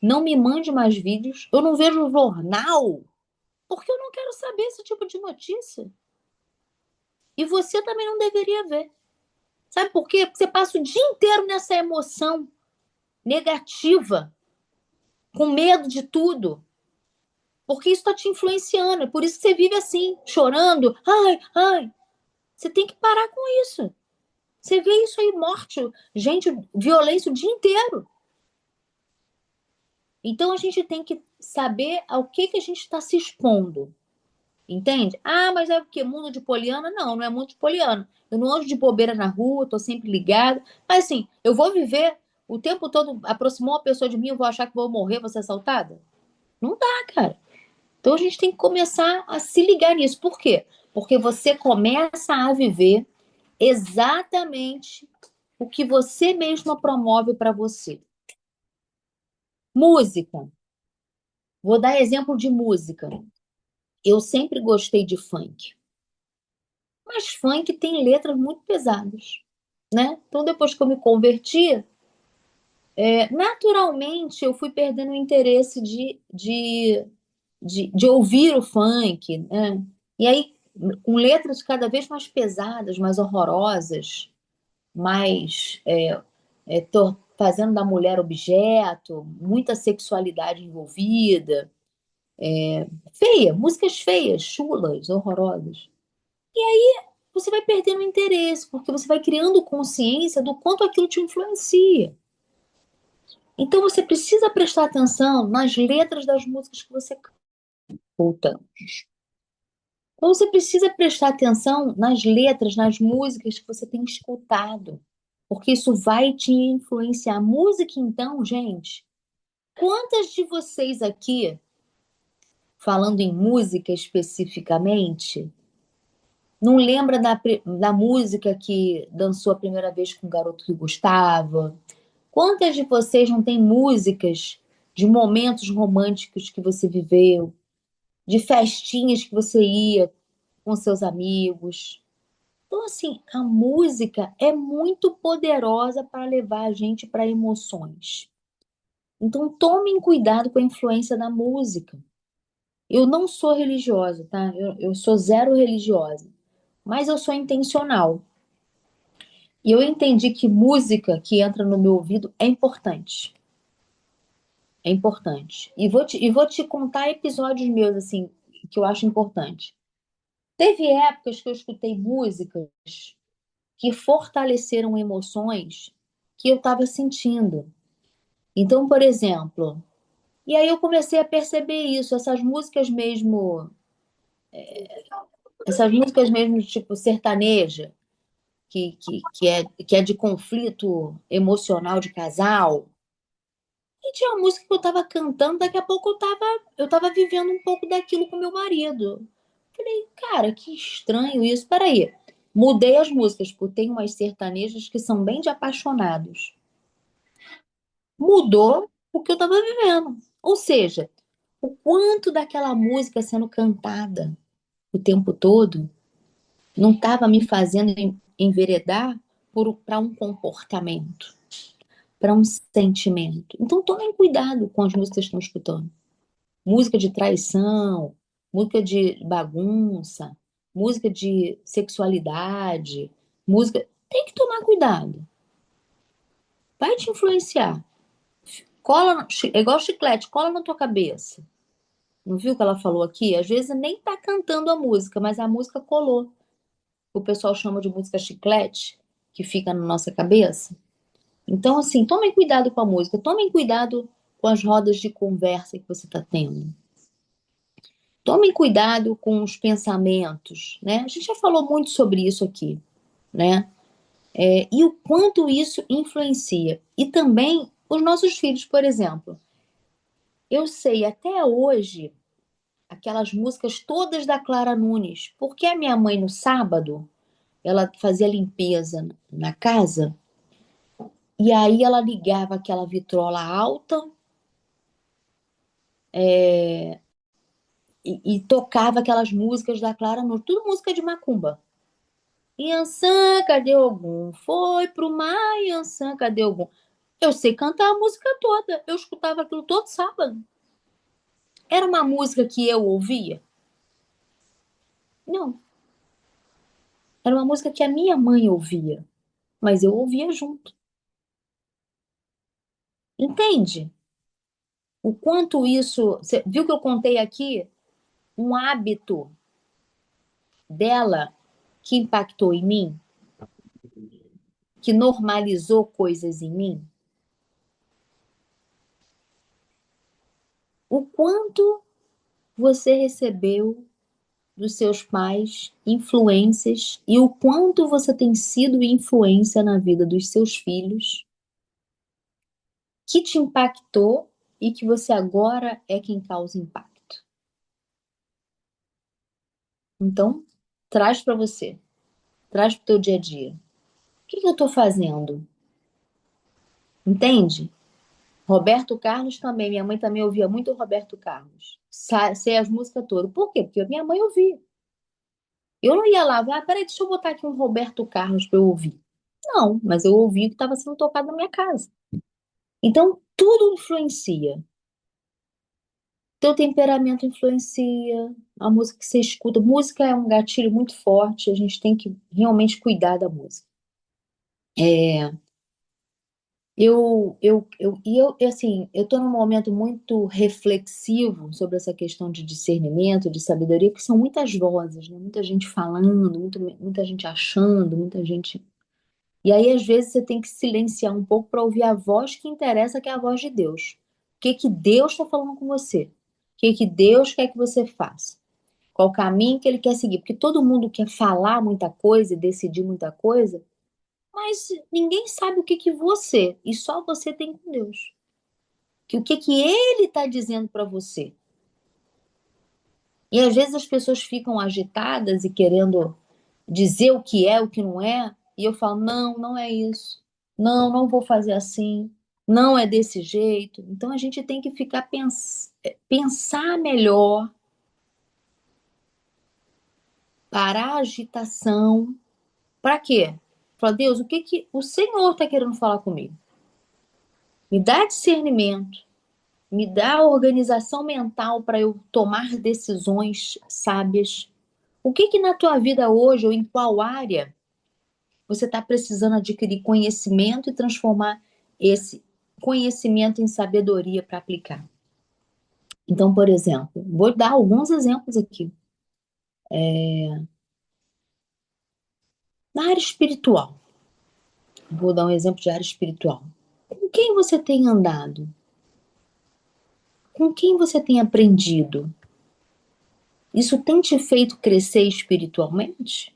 Não me mande mais vídeos. Eu não vejo jornal, porque eu não quero saber esse tipo de notícia. E você também não deveria ver. Sabe por quê? Porque você passa o dia inteiro nessa emoção negativa, com medo de tudo. Porque isso está te influenciando. É por isso que você vive assim, chorando. Ai, ai. Você tem que parar com isso. Você vê isso aí, morte, gente, violência o dia inteiro. Então a gente tem que saber ao que a gente está se expondo. Entende? Ah, mas é o quê? Mundo de poliana? Não, não é mundo de poliana. Eu não ando de bobeira na rua, tô sempre ligada. Mas assim, eu vou viver o tempo todo, aproximou uma pessoa de mim, eu vou achar que vou morrer, vou ser assaltada? Não dá, cara. Então a gente tem que começar a se ligar nisso. Por quê? Porque você começa a viver exatamente o que você mesma promove para você. Música. Vou dar exemplo de música. Eu sempre gostei de funk. Mas funk tem letras muito pesadas, né? Então, depois que eu me converti, naturalmente eu fui perdendo o interesse de ouvir o funk, né? E aí, com letras cada vez mais pesadas, mais horrorosas, mais fazendo da mulher objeto, muita sexualidade envolvida, feia, músicas feias, chulas, horrorosas. Você vai perdendo o interesse, porque você vai criando consciência do quanto aquilo te influencia. Então você precisa prestar atenção nas letras das músicas que você canta. Voltamos. Então você precisa prestar atenção nas letras, nas músicas que você tem escutado, porque isso vai te influenciar. Música, então, gente, quantas de vocês aqui, falando em música especificamente, não lembra da música que dançou a primeira vez com o garoto que gostava? Quantas de vocês não têm músicas de momentos românticos que você viveu, de festinhas que você ia com seus amigos? Então, assim, a música é muito poderosa para levar a gente para emoções. Então, tomem cuidado com a influência da música. Eu não sou religiosa, tá? Eu sou zero religiosa, mas eu sou intencional. E eu entendi que música que entra no meu ouvido é importante. É importante. E vou te contar episódios meus, assim, que eu acho importante. Teve épocas que eu escutei músicas que fortaleceram emoções que eu estava sentindo. Então, por exemplo, e aí eu comecei a perceber isso, essas músicas mesmo tipo sertaneja, que é de conflito emocional de casal. E tinha uma música que eu estava cantando, daqui a pouco eu tava vivendo um pouco daquilo com meu marido. Falei, cara, que estranho isso. Peraí, mudei as músicas, porque tem umas sertanejas que são bem de apaixonados. mudou o que eu estava vivendo. Ou seja, o quanto daquela música sendo cantada o tempo todo não estava me fazendo enveredar para um comportamento, para um sentimento. Então tomem cuidado com as músicas que estão escutando. Música de traição, música de bagunça, música de sexualidade, música. Tem que tomar cuidado. Vai te influenciar. Cola, é igual chiclete, cola na tua cabeça. Não viu o que ela falou aqui? Às vezes nem tá cantando a música, mas a música colou. O pessoal chama de música chiclete, que fica na nossa cabeça. Então, assim, tomem cuidado com a música, tomem cuidado com as rodas de conversa que você está tendo. Tomem cuidado com os pensamentos, né? A gente já falou muito sobre isso aqui, né? E o quanto isso influencia. E também os nossos filhos, por exemplo. Eu sei até hoje aquelas músicas todas da Clara Nunes, porque a minha mãe no sábado, ela fazia limpeza na casa, e aí ela ligava aquela vitrola alta, e tocava aquelas músicas da Clara Nunes, tudo música de macumba. Iansã, cadê algum? Foi pro mar, Iansã, cadê algum? Eu sei cantar a música toda. Eu escutava aquilo todo sábado. Era uma música que eu ouvia? Não. Era uma música que a minha mãe ouvia, mas eu ouvia junto. Entende? O quanto isso. Você viu que eu contei aqui um hábito dela que impactou em mim, que normalizou coisas em mim? O quanto você recebeu dos seus pais influências e o quanto você tem sido influência na vida dos seus filhos que te impactou e que você agora é quem causa impacto. Então, traz para você, traz para o teu dia a dia. O que eu estou fazendo? Entende? Roberto Carlos também. Minha mãe também ouvia muito Roberto Carlos. Sei as músicas todas. Por quê? Porque minha mãe ouvia. Eu não ia lá, peraí, deixa eu botar aqui um Roberto Carlos para eu ouvir. Não, mas eu ouvi o que estava sendo tocado na minha casa. Então, tudo influencia. Teu temperamento influencia, a música que você escuta. Música é um gatilho muito forte, a gente tem que realmente cuidar da música. É, assim, eu estou num momento muito reflexivo sobre essa questão de discernimento, de sabedoria, porque são muitas vozes, né? Muita gente falando, muita gente achando, muita gente. E aí, às vezes, você tem que silenciar um pouco para ouvir a voz que interessa, que é a voz de Deus. O que que Deus está falando com você? O que que Deus quer que você faça? Qual o caminho que Ele quer seguir? Porque todo mundo quer falar muita coisa e decidir muita coisa, mas ninguém sabe o que que você, e só você tem com Deus. Que o que que Ele está dizendo para você? E às vezes as pessoas ficam agitadas e querendo dizer o que é, o que não é, e eu falo, não, não é isso. Não, não vou fazer assim. Não é desse jeito. Então a gente tem que ficar pensar melhor, parar a agitação. Para quê? Falar, Deus, o que que o Senhor está querendo falar comigo? Me dá discernimento, me dá organização mental para eu tomar decisões sábias. O que que na tua vida hoje, ou em qual área, você está precisando adquirir conhecimento e transformar esse conhecimento em sabedoria para aplicar? Então, por exemplo, vou dar alguns exemplos aqui. Na área espiritual, vou dar um exemplo de área espiritual. Com quem você tem andado? Com quem você tem aprendido? Isso tem te feito crescer espiritualmente?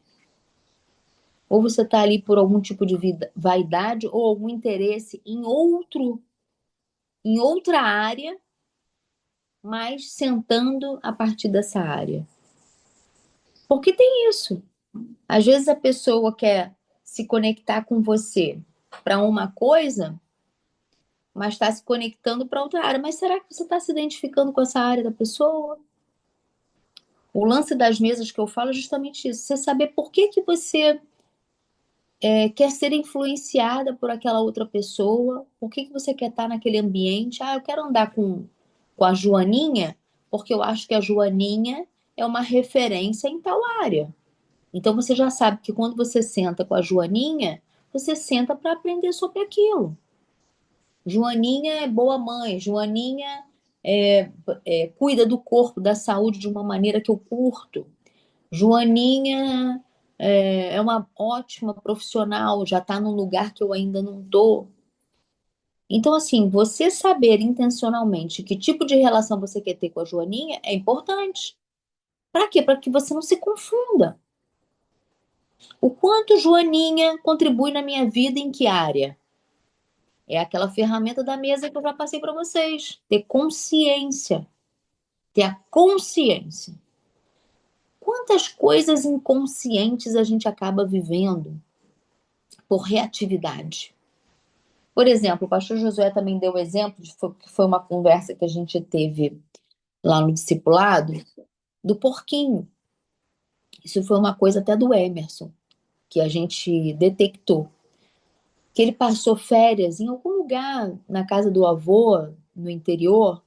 Ou você está ali por algum tipo de vaidade ou algum interesse em outra área, mas sentando a partir dessa área? Porque tem isso. Às vezes a pessoa quer se conectar com você para uma coisa, mas está se conectando para outra área. Mas será que você está se identificando com essa área da pessoa? O lance das mesas que eu falo é justamente isso. Você saber por que que você quer ser influenciada por aquela outra pessoa, por que que você quer estar naquele ambiente. Ah, eu quero andar com a Joaninha, porque eu acho que a Joaninha é uma referência em tal área. Então você já sabe que quando você senta com a Joaninha, você senta para aprender sobre aquilo. Joaninha é boa mãe, Joaninha cuida do corpo, da saúde de uma maneira que eu curto. Joaninha é uma ótima profissional, já está num lugar que eu ainda não estou. Então, assim, você saber intencionalmente que tipo de relação você quer ter com a Joaninha é importante. Para quê? Para que você não se confunda. O quanto Joaninha contribui na minha vida em que área? É aquela ferramenta da mesa que eu já passei para vocês. Ter consciência. Ter a consciência. Quantas coisas inconscientes a gente acaba vivendo por reatividade? Por exemplo, o pastor Josué também deu o exemplo, que foi uma conversa que a gente teve lá no discipulado, do porquinho. Isso foi uma coisa até do Emerson, que a gente detectou. Que ele passou férias em algum lugar na casa do avô, no interior,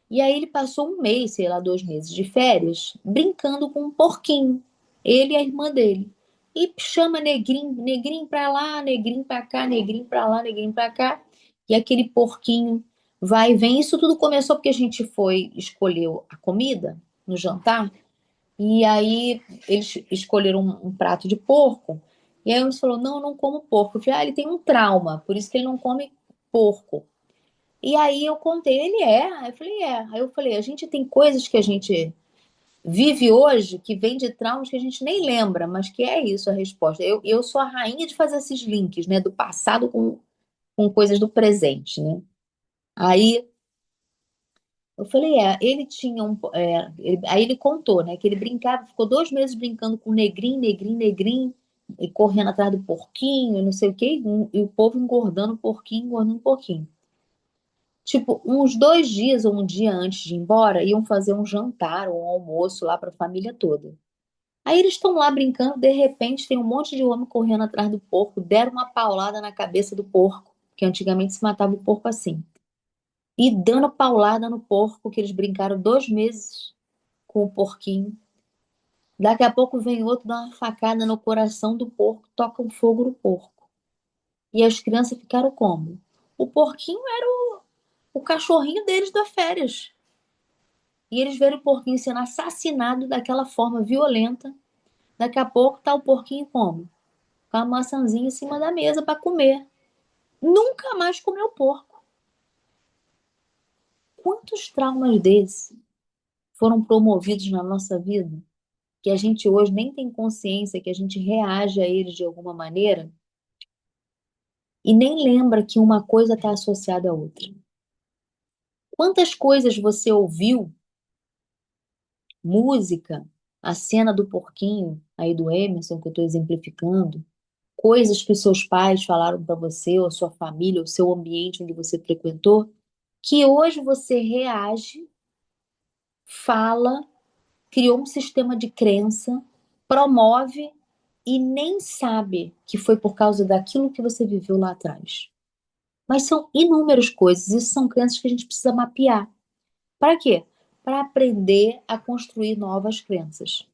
e aí ele passou um mês, sei lá, 2 meses de férias, brincando com um porquinho, ele e a irmã dele. E chama negrinho, negrinho pra lá, negrinho pra cá, negrinho pra lá, negrinho pra cá. E aquele porquinho vai e vem. Isso tudo começou porque a gente foi escolher a comida no jantar. E aí eles escolheram um prato de porco. E aí eles falou: não, eu não como porco. Eu falei: ah, ele tem um trauma, por isso que ele não come porco. E aí eu contei, ele é. Aí eu falei: é. Aí eu falei: a gente tem coisas que a gente vive hoje que vem de traumas que a gente nem lembra, mas que é isso a resposta. Eu sou a rainha de fazer esses links, né, do passado com coisas do presente, né? Aí eu falei: ele tinha aí ele contou, né, que ele brincava, ficou 2 meses brincando com negrinho, negrinho, negrinho, e correndo atrás do porquinho, e não sei o quê, e o povo engordando o porquinho, engordando o porquinho. Tipo, uns 2 dias ou um dia antes de ir embora, iam fazer um jantar, um almoço lá para a família toda. Aí eles estão lá brincando, de repente tem um monte de homem correndo atrás do porco, deram uma paulada na cabeça do porco, que antigamente se matava o porco assim. E dando paulada no porco, que eles brincaram 2 meses com o porquinho. Daqui a pouco vem outro, dá uma facada no coração do porco, toca um fogo no porco. E as crianças ficaram como? O porquinho era o cachorrinho deles das férias. E eles veem o porquinho sendo assassinado daquela forma violenta. Daqui a pouco tá o porquinho como? Com a maçãzinha em cima da mesa para comer. Nunca mais comeu porco. Quantos traumas desses foram promovidos na nossa vida que a gente hoje nem tem consciência que a gente reage a eles de alguma maneira e nem lembra que uma coisa está associada à outra? Quantas coisas você ouviu, música, a cena do porquinho aí do Emerson que eu estou exemplificando, coisas que os seus pais falaram para você, ou a sua família, ou o seu ambiente onde você frequentou, que hoje você reage, fala, criou um sistema de crença, promove e nem sabe que foi por causa daquilo que você viveu lá atrás. Mas são inúmeras coisas, isso são crenças que a gente precisa mapear. Para quê? Para aprender a construir novas crenças.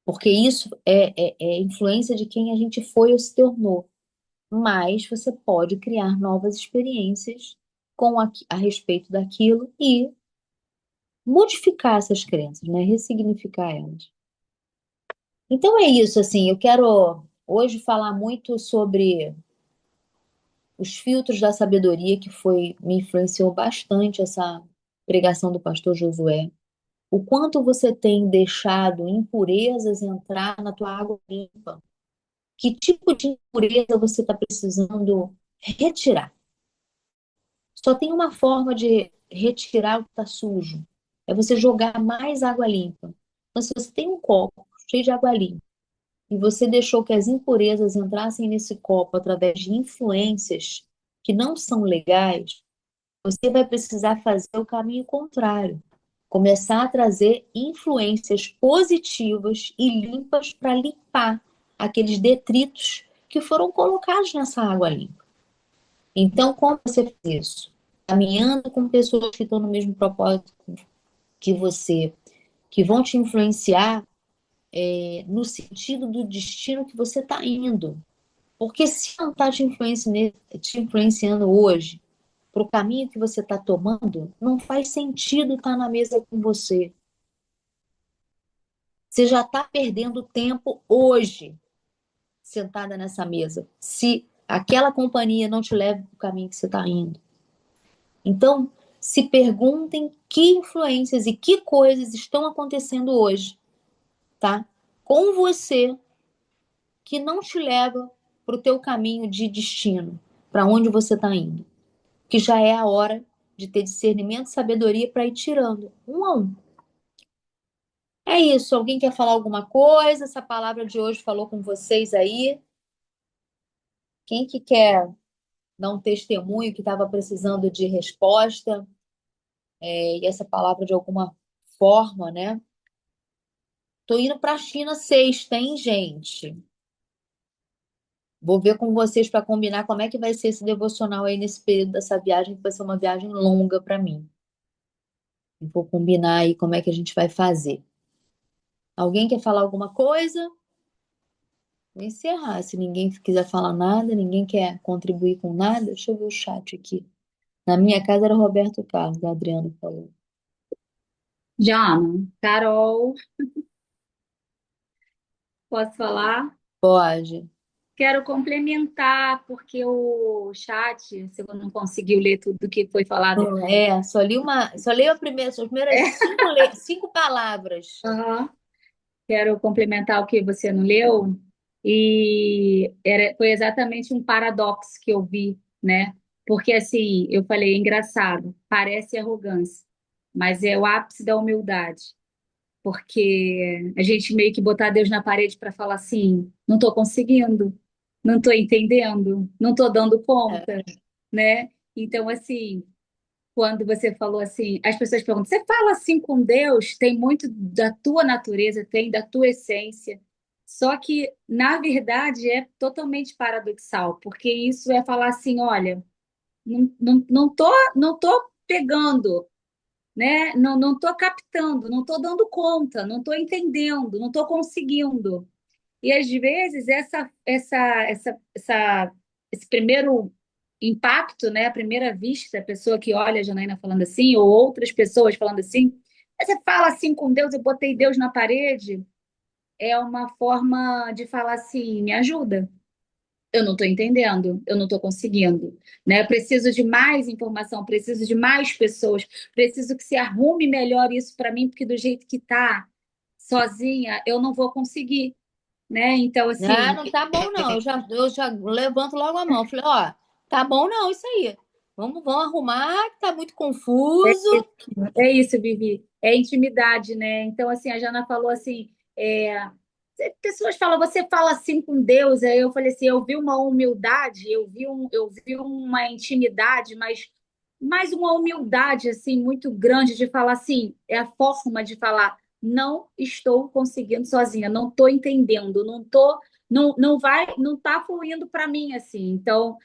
Porque isso é influência de quem a gente foi ou se tornou. Mas você pode criar novas experiências a respeito daquilo e modificar essas crenças, né? Ressignificar elas. Então é isso, assim, eu quero hoje falar muito sobre os filtros da sabedoria, que me influenciou bastante essa pregação do pastor Josué. O quanto você tem deixado impurezas entrar na tua água limpa. Que tipo de impureza você está precisando retirar? Só tem uma forma de retirar o que está sujo. É você jogar mais água limpa. Então, se você tem um copo cheio de água limpa e você deixou que as impurezas entrassem nesse copo através de influências que não são legais, você vai precisar fazer o caminho contrário. Começar a trazer influências positivas e limpas para limpar aqueles detritos que foram colocados nessa água limpa. Então, como você faz isso? Caminhando com pessoas que estão no mesmo propósito que você, que vão te influenciar no sentido do destino que você está indo. Porque se não está te influenciando hoje para o caminho que você está tomando, não faz sentido estar na mesa com você. Você já está perdendo tempo hoje, sentada nessa mesa, se aquela companhia não te leva para o caminho que você está indo. Então, se perguntem que influências e que coisas estão acontecendo hoje, tá? Com você, que não te leva para o teu caminho de destino, para onde você está indo. Que já é a hora de ter discernimento e sabedoria para ir tirando, um a um. É isso. Alguém quer falar alguma coisa? Essa palavra de hoje falou com vocês aí? Quem que quer dar um testemunho que estava precisando de resposta? E essa palavra de alguma forma, né? Tô indo para a China sexta, hein, gente? Vou ver com vocês para combinar como é que vai ser esse devocional aí nesse período dessa viagem, que vai ser uma viagem longa para mim. Vou combinar aí como é que a gente vai fazer. Alguém quer falar alguma coisa? Vou encerrar. Se ninguém quiser falar nada, ninguém quer contribuir com nada, deixa eu ver o chat aqui. Na minha casa era Roberto Carlos, a Adriana falou. Jana, Carol, posso falar? Pode. Quero complementar, porque o chat, se eu não conseguiu ler tudo que foi falado. Só li as primeiras cinco palavras. Aham. Quero complementar o que você não leu, foi exatamente um paradoxo que eu vi, né? Porque assim, eu falei, engraçado, parece arrogância, mas é o ápice da humildade. Porque a gente meio que botar Deus na parede para falar assim, não estou conseguindo, não estou entendendo, não estou dando conta, É. né? Então, assim, quando você falou assim, as pessoas perguntam, você fala assim com Deus? Tem muito da tua natureza, tem da tua essência. Só que, na verdade, é totalmente paradoxal, porque isso é falar assim, olha, não tô pegando, né? Não estou captando, não estou dando conta, não estou entendendo, não estou conseguindo. E às vezes esse primeiro impacto, né, a primeira vista, a pessoa que olha a Janaína falando assim, ou outras pessoas falando assim, você fala assim com Deus, eu botei Deus na parede, é uma forma de falar assim, me ajuda. Eu não estou entendendo, eu não estou conseguindo, né? Eu preciso de mais informação, preciso de mais pessoas, preciso que se arrume melhor isso para mim, porque do jeito que tá, sozinha, eu não vou conseguir, né? Então, Ah, assim, não tá bom, não. Eu já levanto logo a mão. Falei, ó, tá bom não, isso aí. Vamos arrumar, que tá muito confuso. é isso, Vivi, é intimidade, né? Então, assim, a Jana falou assim, pessoas falam, você fala assim com Deus, aí eu falei assim, eu vi uma humildade, eu vi uma intimidade, mas mais uma humildade assim muito grande de falar assim, é a forma de falar, não estou conseguindo sozinha, não estou entendendo, não está fluindo para mim assim. Então,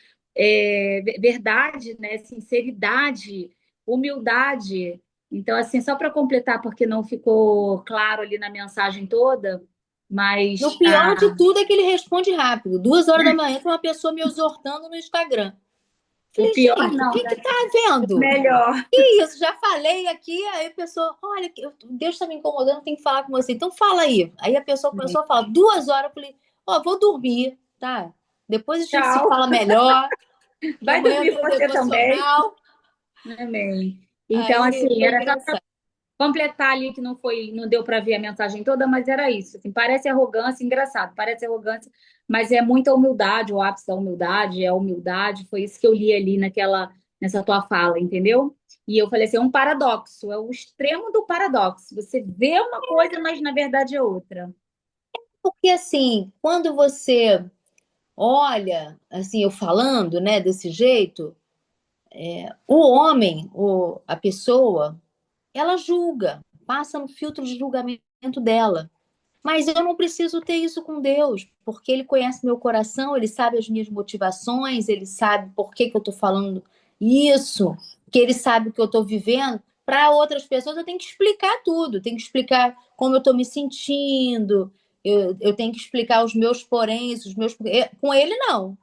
verdade, né, sinceridade, humildade. Então, assim, só para completar, porque não ficou claro ali na mensagem toda, E mas o pior de tudo é que ele responde rápido. 2 horas da manhã, tem uma pessoa me exortando no Instagram. o Falei, pior gente, o não, que né? que tá vendo? Melhor. Que isso? Já falei aqui, aí a pessoa, olha, Deus tá me incomodando, tem que falar com você. Então fala aí. Aí a pessoa começou a falar 2 horas, eu falei, ó, vou dormir, tá? Depois a gente se Tchau. fala melhor, que Vai amanhã dormir tem você também. devocional. Amém. Então, Aí assim, foi era só engraçado. completar ali que não deu para ver a mensagem toda, mas era isso. Assim, parece arrogância, engraçado, parece arrogância, mas é muita humildade, o ápice da humildade, é a humildade, foi isso que eu li ali nessa tua fala, entendeu? E eu falei assim, é um paradoxo, é o extremo do paradoxo. Você vê uma coisa, mas na verdade é outra. Porque assim, quando você olha, assim, eu falando, né, desse jeito, o homem, a pessoa, ela julga, passa no filtro de julgamento dela. Mas eu não preciso ter isso com Deus, porque Ele conhece meu coração, Ele sabe as minhas motivações, Ele sabe por que que eu estou falando isso, que Ele sabe o que eu estou vivendo. Para outras pessoas, eu tenho que explicar tudo, tenho que explicar como eu estou me sentindo, eu tenho que explicar os meus poréns, os meus. Com Ele, não.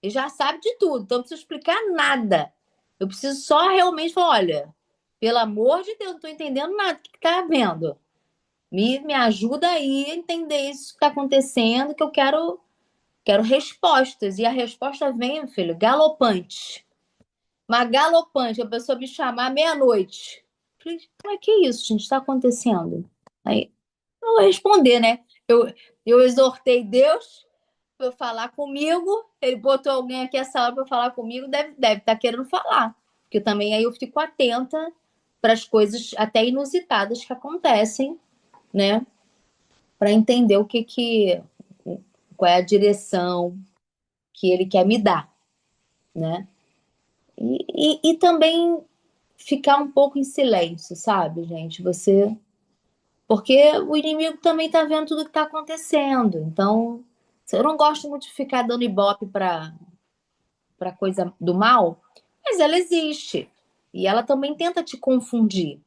Ele já sabe de tudo, então eu não preciso explicar nada. Eu preciso só realmente falar: olha, pelo amor de Deus, não estou entendendo nada. O que está havendo? Me ajuda aí a entender isso que está acontecendo, que eu quero respostas. E a resposta vem, meu filho, galopante. Mas galopante, a pessoa me chamar à meia-noite. Falei, mas que isso, gente, está acontecendo? Aí eu vou responder, né? Eu exortei Deus para falar comigo, ele botou alguém aqui essa hora para falar comigo, deve estar querendo falar. Porque também aí eu fico atenta para as coisas até inusitadas que acontecem, né? Para entender qual é a direção que ele quer me dar, né? E também ficar um pouco em silêncio, sabe, gente? Porque o inimigo também está vendo tudo que está acontecendo. Então, eu não gosto muito de ficar dando ibope para coisa do mal, mas ela existe. E ela também tenta te confundir.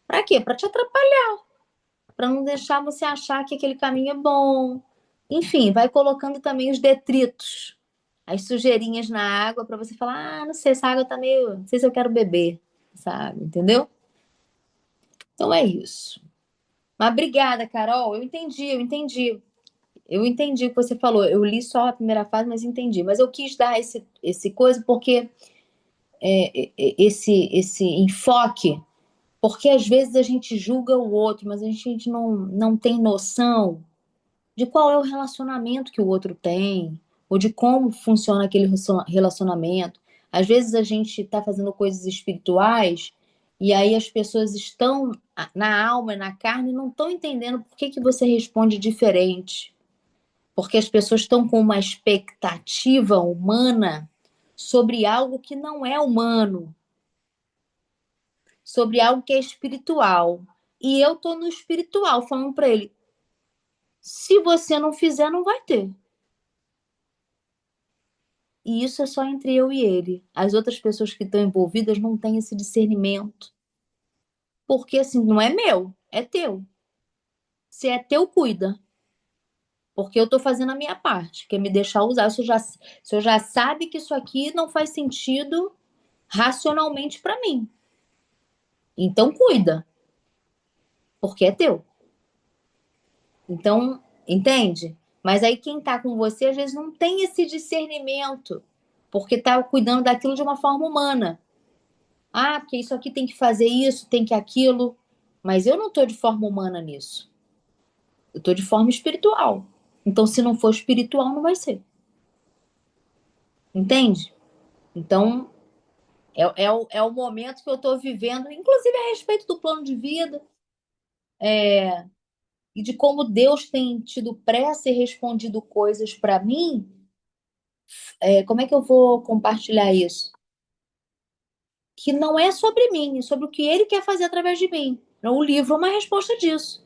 Para quê? Para te atrapalhar, para não deixar você achar que aquele caminho é bom. Enfim, vai colocando também os detritos, as sujeirinhas na água para você falar: ah, não sei, essa água tá meio. Não sei se eu quero beber, sabe? Entendeu? Então é isso. Mas obrigada, Carol. Eu entendi, eu entendi. Eu entendi o que você falou. Eu li só a primeira fase, mas entendi. Mas eu quis dar esse coisa porque esse enfoque, porque às vezes a gente julga o outro, mas a gente não tem noção de qual é o relacionamento que o outro tem, ou de como funciona aquele relacionamento. Às vezes a gente está fazendo coisas espirituais e aí as pessoas estão na alma e na carne e não estão entendendo por que que você responde diferente. Porque as pessoas estão com uma expectativa humana sobre algo que não é humano, sobre algo que é espiritual. E eu estou no espiritual falando para ele: se você não fizer, não vai ter. E isso é só entre eu e ele. As outras pessoas que estão envolvidas não têm esse discernimento. Porque assim, não é meu, é teu. Se é teu, cuida. Porque eu estou fazendo a minha parte, que é me deixar usar. Se eu já sabe que isso aqui não faz sentido racionalmente para mim. Então cuida, porque é teu. Então, entende? Mas aí quem está com você às vezes não tem esse discernimento, porque está cuidando daquilo de uma forma humana. Ah, porque isso aqui tem que fazer isso, tem que aquilo. Mas eu não estou de forma humana nisso. Eu estou de forma espiritual. Então, se não for espiritual, não vai ser. Entende? Então, é o momento que eu estou vivendo, inclusive a respeito do plano de vida, e de como Deus tem tido pressa e respondido coisas para mim. Como é que eu vou compartilhar isso? Que não é sobre mim, é sobre o que Ele quer fazer através de mim. O livro é uma resposta disso.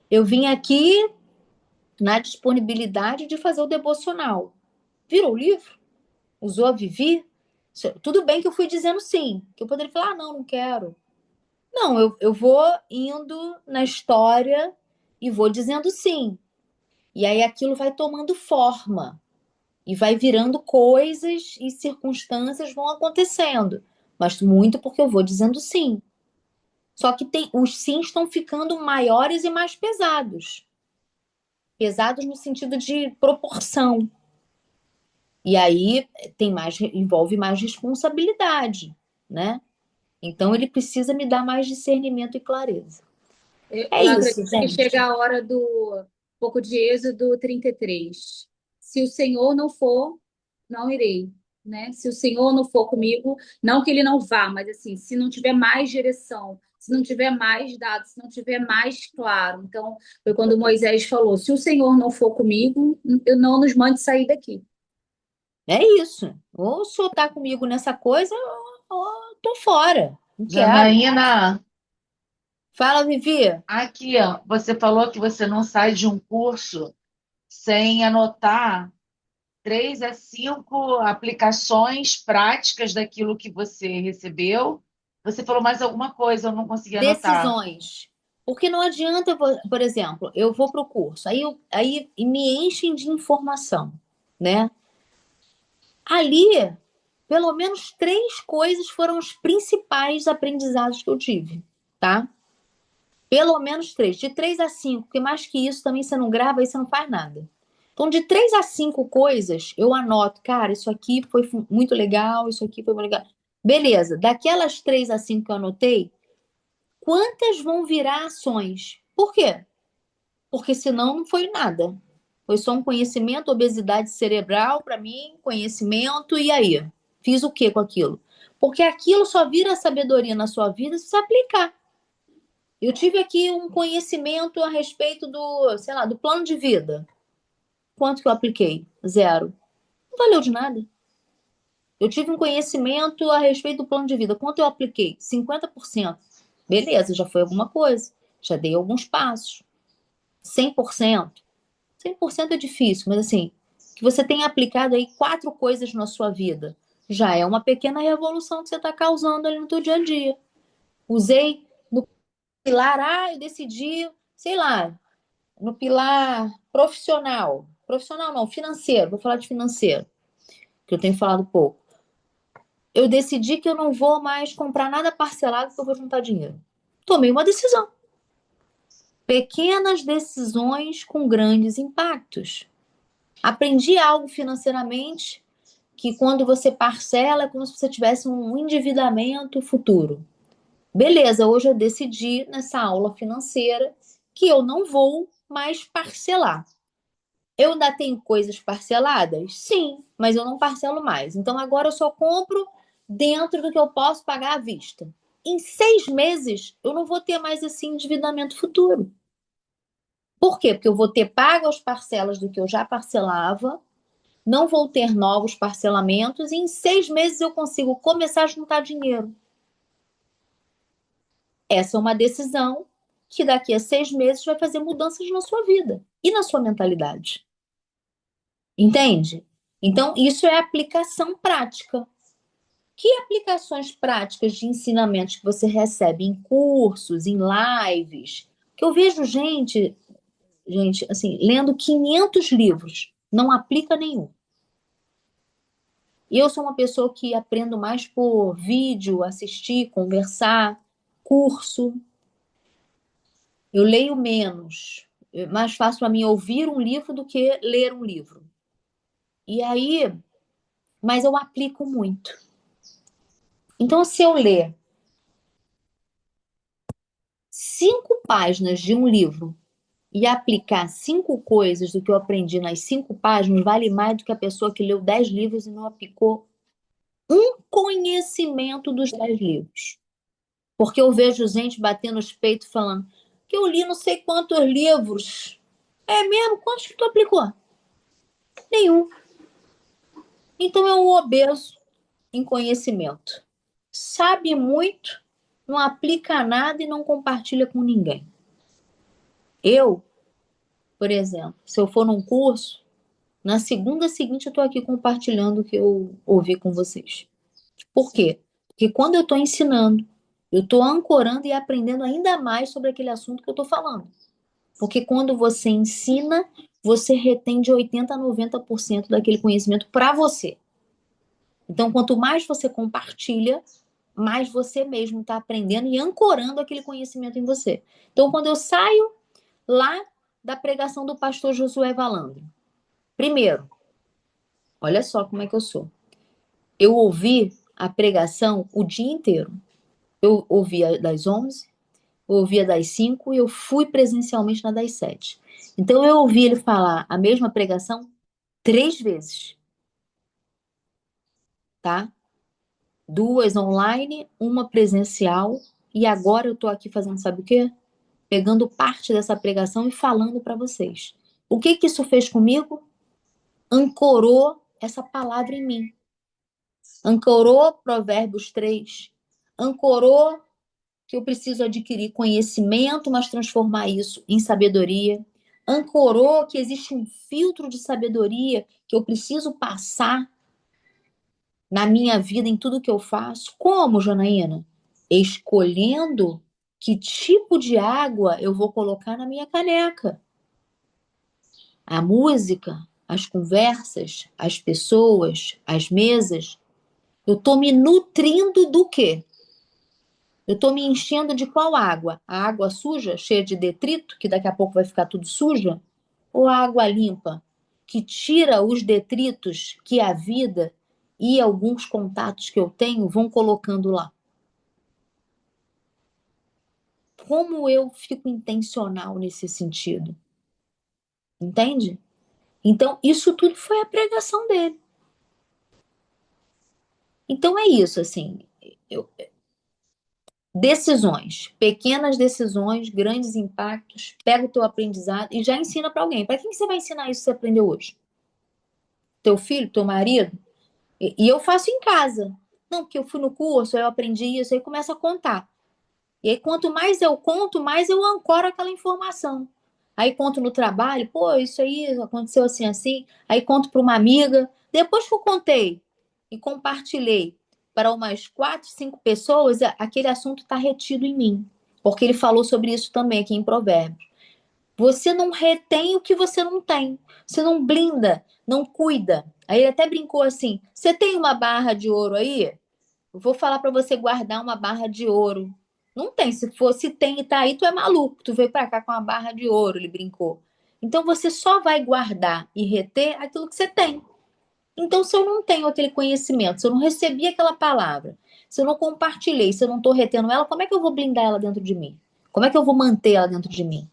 Eu vim aqui na disponibilidade de fazer o devocional. Virou o livro? Usou a Vivi? Tudo bem que eu fui dizendo sim, que eu poderia falar: ah, não, não quero. Não, eu vou indo na história e vou dizendo sim. E aí aquilo vai tomando forma e vai virando coisas e circunstâncias vão acontecendo. Mas muito porque eu vou dizendo sim. Só que os sims estão ficando maiores e mais pesados. Pesados no sentido de proporção. E aí envolve mais responsabilidade, né? Então ele precisa me dar mais discernimento e clareza. É Eu isso, acredito que chega gente. a hora do pouco de Êxodo 33. Se o Senhor não for, não irei, né? Se o Senhor não for comigo, não que ele não vá, mas assim, se não tiver mais direção, se não tiver mais dados, se não tiver mais claro. Então, foi quando Moisés falou: se o Senhor não for comigo, eu não nos mande sair daqui. É isso. Ou o senhor tá comigo nessa coisa, ou tô fora. Não quero. Janaína, Fala, Vivi. aqui, ó, você falou que você não sai de um curso sem anotar 3 a 5 aplicações práticas daquilo que você recebeu. Você falou mais alguma coisa, eu não consegui anotar. Decisões. Porque não adianta, por exemplo, eu vou para o curso, aí me enchem de informação, né? Ali, pelo menos 3 coisas foram os principais aprendizados que eu tive, tá? Pelo menos 3, de 3 a 5, porque mais que isso também você não grava e você não faz nada. Então, de 3 a 5 coisas, eu anoto, cara, isso aqui foi muito legal, isso aqui foi muito legal. Beleza, daquelas 3 a 5 que eu anotei, quantas vão virar ações? Por quê? Porque senão não foi nada. Foi só um conhecimento, obesidade cerebral para mim, conhecimento, e aí? Fiz o que com aquilo? Porque aquilo só vira sabedoria na sua vida se você aplicar. Eu tive aqui um conhecimento a respeito do, sei lá, do plano de vida. Quanto que eu apliquei? 0. Não valeu de nada. Eu tive um conhecimento a respeito do plano de vida. Quanto eu apliquei? 50%. Beleza, já foi alguma coisa. Já dei alguns passos. 100%. 100% é difícil, mas assim, que você tenha aplicado aí 4 coisas na sua vida, já é uma pequena revolução que você está causando ali no teu dia a dia. Usei no pilar, eu decidi, sei lá, no pilar profissional. Profissional não, financeiro, vou falar de financeiro, que eu tenho falado pouco. Eu decidi que eu não vou mais comprar nada parcelado porque eu vou juntar dinheiro. Tomei uma decisão. Pequenas decisões com grandes impactos. Aprendi algo financeiramente que quando você parcela é como se você tivesse um endividamento futuro. Beleza, hoje eu decidi nessa aula financeira que eu não vou mais parcelar. Eu ainda tenho coisas parceladas? Sim, mas eu não parcelo mais. Então agora eu só compro dentro do que eu posso pagar à vista. Em 6 meses, eu não vou ter mais esse endividamento futuro. Por quê? Porque eu vou ter pago as parcelas do que eu já parcelava, não vou ter novos parcelamentos e em 6 meses eu consigo começar a juntar dinheiro. Essa é uma decisão que daqui a 6 meses vai fazer mudanças na sua vida e na sua mentalidade. Entende? Então, isso é aplicação prática. Que aplicações práticas de ensinamentos que você recebe em cursos, em lives? Que eu vejo gente, assim, lendo 500 livros, não aplica nenhum. E eu sou uma pessoa que aprendo mais por vídeo, assistir, conversar, curso. Eu leio menos. É mais fácil para mim ouvir um livro do que ler um livro. E aí, mas eu aplico muito. Então, se eu ler 5 páginas de um livro e aplicar 5 coisas do que eu aprendi nas 5 páginas, vale mais do que a pessoa que leu 10 livros e não aplicou um conhecimento dos 10 livros. Porque eu vejo gente batendo os peitos falando que eu li não sei quantos livros. É mesmo? Quantos que tu aplicou? Nenhum. Então é um obeso em conhecimento. Sabe muito, não aplica nada e não compartilha com ninguém. Eu, por exemplo, se eu for num curso, na segunda seguinte eu estou aqui compartilhando o que eu ouvi com vocês. Por quê? Porque quando eu estou ensinando, eu estou ancorando e aprendendo ainda mais sobre aquele assunto que eu estou falando. Porque quando você ensina, você retém de 80 a 90% daquele conhecimento para você. Então, quanto mais você compartilha, mais você mesmo está aprendendo e ancorando aquele conhecimento em você. Então, quando eu saio lá da pregação do pastor Josué Valandro, primeiro, olha só como é que eu sou. Eu ouvi a pregação o dia inteiro. Eu ouvia das 11, eu ouvia das 5 e eu fui presencialmente na das 7. Então, eu ouvi ele falar a mesma pregação 3 vezes, tá? 2 online, uma presencial E agora eu tô aqui fazendo, sabe o quê? Pegando parte dessa pregação e falando para vocês. O que que isso fez comigo? Ancorou essa palavra em mim. Ancorou Provérbios 3. Ancorou que eu preciso adquirir conhecimento, mas transformar isso em sabedoria. Ancorou que existe um filtro de sabedoria que eu preciso passar na minha vida, em tudo que eu faço. Como, Janaína? Escolhendo que tipo de água eu vou colocar na minha caneca. A música, as conversas, as pessoas, as mesas. Eu estou me nutrindo do quê? Eu estou me enchendo de qual água? A água suja, cheia de detrito, que daqui a pouco vai ficar tudo suja? Ou a água limpa, que tira os detritos que a vida e alguns contatos que eu tenho vão colocando lá? Como eu fico intencional nesse sentido? Entende? Então, isso tudo foi a pregação dele. Então, é isso, assim. Eu, decisões, pequenas decisões, grandes impactos. Pega o teu aprendizado e já ensina para alguém. Para quem você vai ensinar isso que você aprendeu hoje? Teu filho, teu marido? E eu faço em casa. Não, porque eu fui no curso, eu aprendi isso, aí começa a contar. E aí, quanto mais eu conto, mais eu ancoro aquela informação. Aí conto no trabalho, pô, isso aí aconteceu assim, assim. Aí conto para uma amiga. Depois que eu contei e compartilhei para umas 4, 5 pessoas, aquele assunto está retido em mim. Porque ele falou sobre isso também aqui em Provérbios. Você não retém o que você não tem. Você não blinda, não cuida. Aí ele até brincou assim: você tem uma barra de ouro aí? Eu vou falar para você guardar uma barra de ouro. Não tem. Se fosse tem e tá aí, tu é maluco. Tu veio para cá com uma barra de ouro, ele brincou. Então você só vai guardar e reter aquilo que você tem. Então, se eu não tenho aquele conhecimento, se eu não recebi aquela palavra, se eu não compartilhei, se eu não estou retendo ela, como é que eu vou blindar ela dentro de mim? Como é que eu vou manter ela dentro de mim?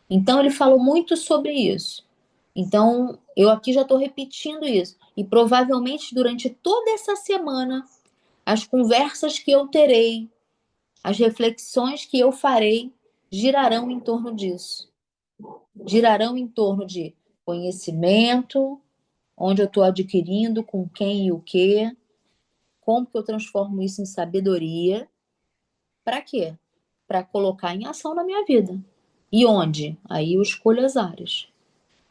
Então, ele falou muito sobre isso. Então, eu aqui já estou repetindo isso. E provavelmente durante toda essa semana, as conversas que eu terei, as reflexões que eu farei, girarão em torno disso. Girarão em torno de conhecimento, onde eu estou adquirindo, com quem e o quê, como que eu transformo isso em sabedoria, para quê? Para colocar em ação na minha vida. E onde? Aí eu escolho as áreas.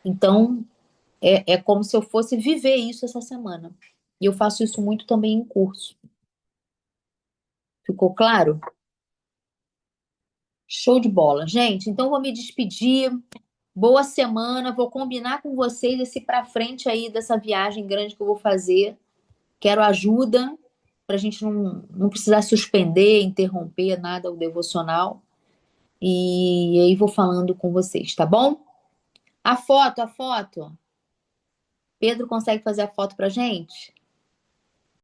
Então, é como se eu fosse viver isso essa semana. E eu faço isso muito também em curso. Ficou claro? Show de bola. Gente, então vou me despedir. Boa semana. Vou combinar com vocês esse para frente aí dessa viagem grande que eu vou fazer. Quero ajuda para a gente não precisar suspender, interromper nada o devocional. E aí vou falando com vocês, tá bom? A foto. Pedro consegue fazer a foto pra gente?